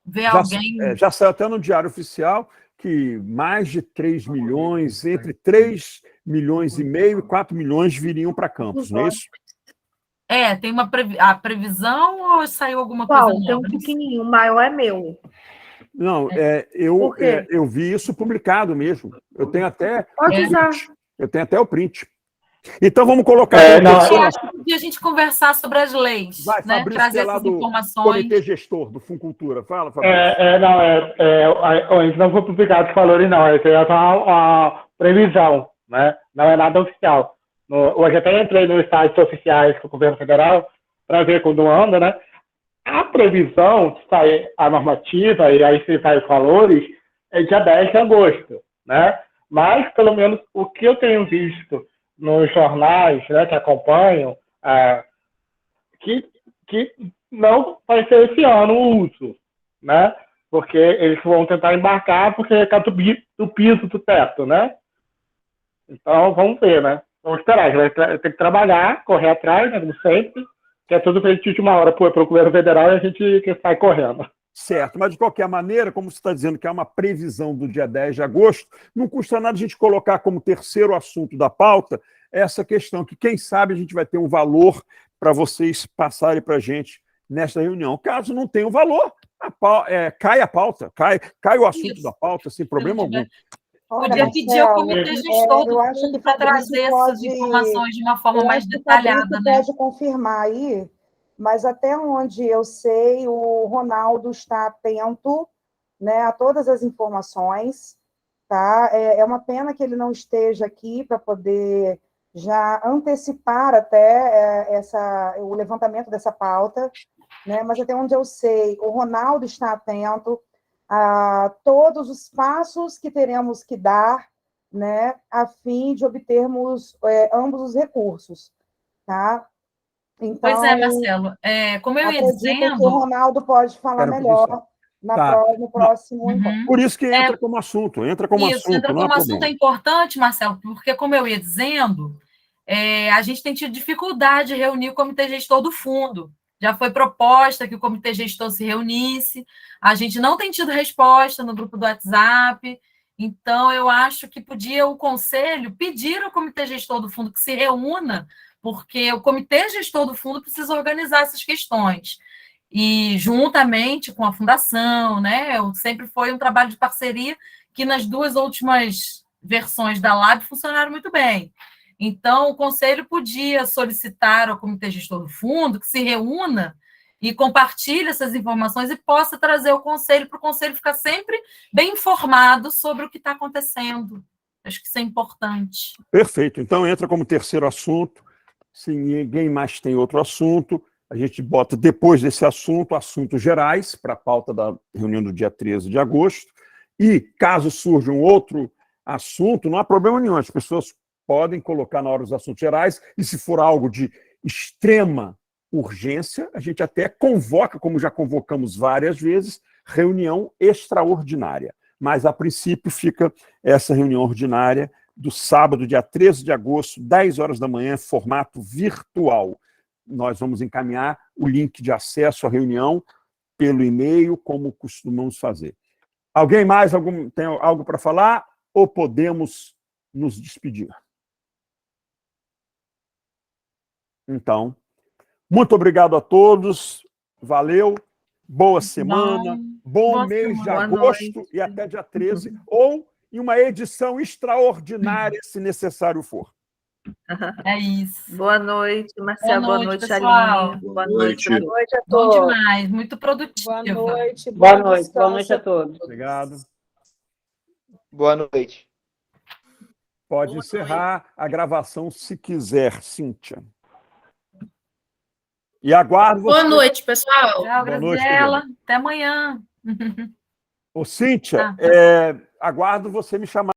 ver alguém... Já saiu até no Diário Oficial que mais de 3 milhões, entre 3 milhões e meio e 4 milhões viriam para Campos, não é isso? Tem a previsão ou saiu alguma coisa nova? Tem um pequenininho, o maior é meu. Não, eu vi isso publicado mesmo. Eu tenho até o print. Então vamos colocar. Eu acho que podia a gente conversar sobre as leis, vai, né? Fabrício, Trazer essas informações. Comitê gestor do Funcultura. Fala, Fabrício. Isso não foi publicado os valores, não. Isso é só uma previsão, né? Não é nada oficial. Hoje até entrei nos sites oficiais do governo federal para ver quando anda, né? A previsão de sair a normativa, e aí se sai os valores, é dia 10 de agosto, né? Mas, pelo menos, o que eu tenho visto nos jornais, né, que acompanham, que não vai ser esse ano o uso, né? Porque eles vão tentar embarcar porque é do piso do teto, né? Então, vamos ver, né? Vamos esperar, a gente vai ter que trabalhar, correr atrás, né, como sempre, que é tudo feito de última hora para o governo federal e a gente que sai correndo. Certo, mas de qualquer maneira, como você está dizendo que é uma previsão do dia 10 de agosto, não custa nada a gente colocar como terceiro assunto da pauta essa questão, que quem sabe a gente vai ter um valor para vocês passarem para a gente nesta reunião. Caso não tenha um valor, cai a pauta, cai o assunto da pauta, sem problema algum. Podia pedir ao comitê gestor do fundo para trazer essas informações de uma forma mais detalhada, né? Pode confirmar aí, mas até onde eu sei, o Ronaldo está atento, né, a todas as informações, tá? É uma pena que ele não esteja aqui para poder já antecipar até o levantamento dessa pauta, né? Mas até onde eu sei, o Ronaldo está atento a todos os passos que teremos que dar, né, a fim de obtermos ambos os recursos, tá? Então, pois é, Marcelo. Como eu ia dizendo... que o Ronaldo pode falar melhor no próximo encontro. Por isso que entra como assunto. Entra como assunto é importante, Marcelo, porque, como eu ia dizendo, a gente tem tido dificuldade de reunir o comitê gestor do fundo. Já foi proposta que o comitê gestor se reunisse, a gente não tem tido resposta no grupo do WhatsApp, então eu acho que podia o conselho pedir ao comitê gestor do fundo que se reúna, porque o comitê gestor do fundo precisa organizar essas questões. E juntamente com a fundação, né? Sempre foi um trabalho de parceria que nas duas últimas versões da LAB funcionaram muito bem. Então, o Conselho podia solicitar ao Comitê Gestor do Fundo que se reúna e compartilhe essas informações e possa trazer o Conselho para o Conselho ficar sempre bem informado sobre o que está acontecendo. Acho que isso é importante. Perfeito. Então, entra como terceiro assunto. Se ninguém mais tem outro assunto, a gente bota depois desse assunto, assuntos gerais, para a pauta da reunião do dia 13 de agosto. E, caso surja um outro assunto, não há problema nenhum. As pessoas podem colocar na hora os assuntos gerais, e se for algo de extrema urgência, a gente até convoca, como já convocamos várias vezes, reunião extraordinária. Mas, a princípio, fica essa reunião ordinária do sábado, dia 13 de agosto, 10 horas da manhã, formato virtual. Nós vamos encaminhar o link de acesso à reunião pelo e-mail, como costumamos fazer. Alguém mais tem algo para falar? Ou podemos nos despedir? Então, muito obrigado a todos. Valeu. Boa semana. Bom Boa mês de semana. agosto e até dia 13. Ou em uma edição extraordinária, se necessário for. É isso. Boa noite, Marcelo. Boa noite, pessoal. Aline. Boa noite a Boa noite a Bom todos. demais, muito produtiva. Boa noite. Boa bom noite. Boa descanso noite a todos. Obrigado. Boa noite. Pode Boa encerrar a gravação se quiser, Cíntia. E aguardo você. Boa noite, pessoal. Tchau, Boa noite, Graziela. Até amanhã. Ô, Cíntia, Ah. aguardo você me chamar.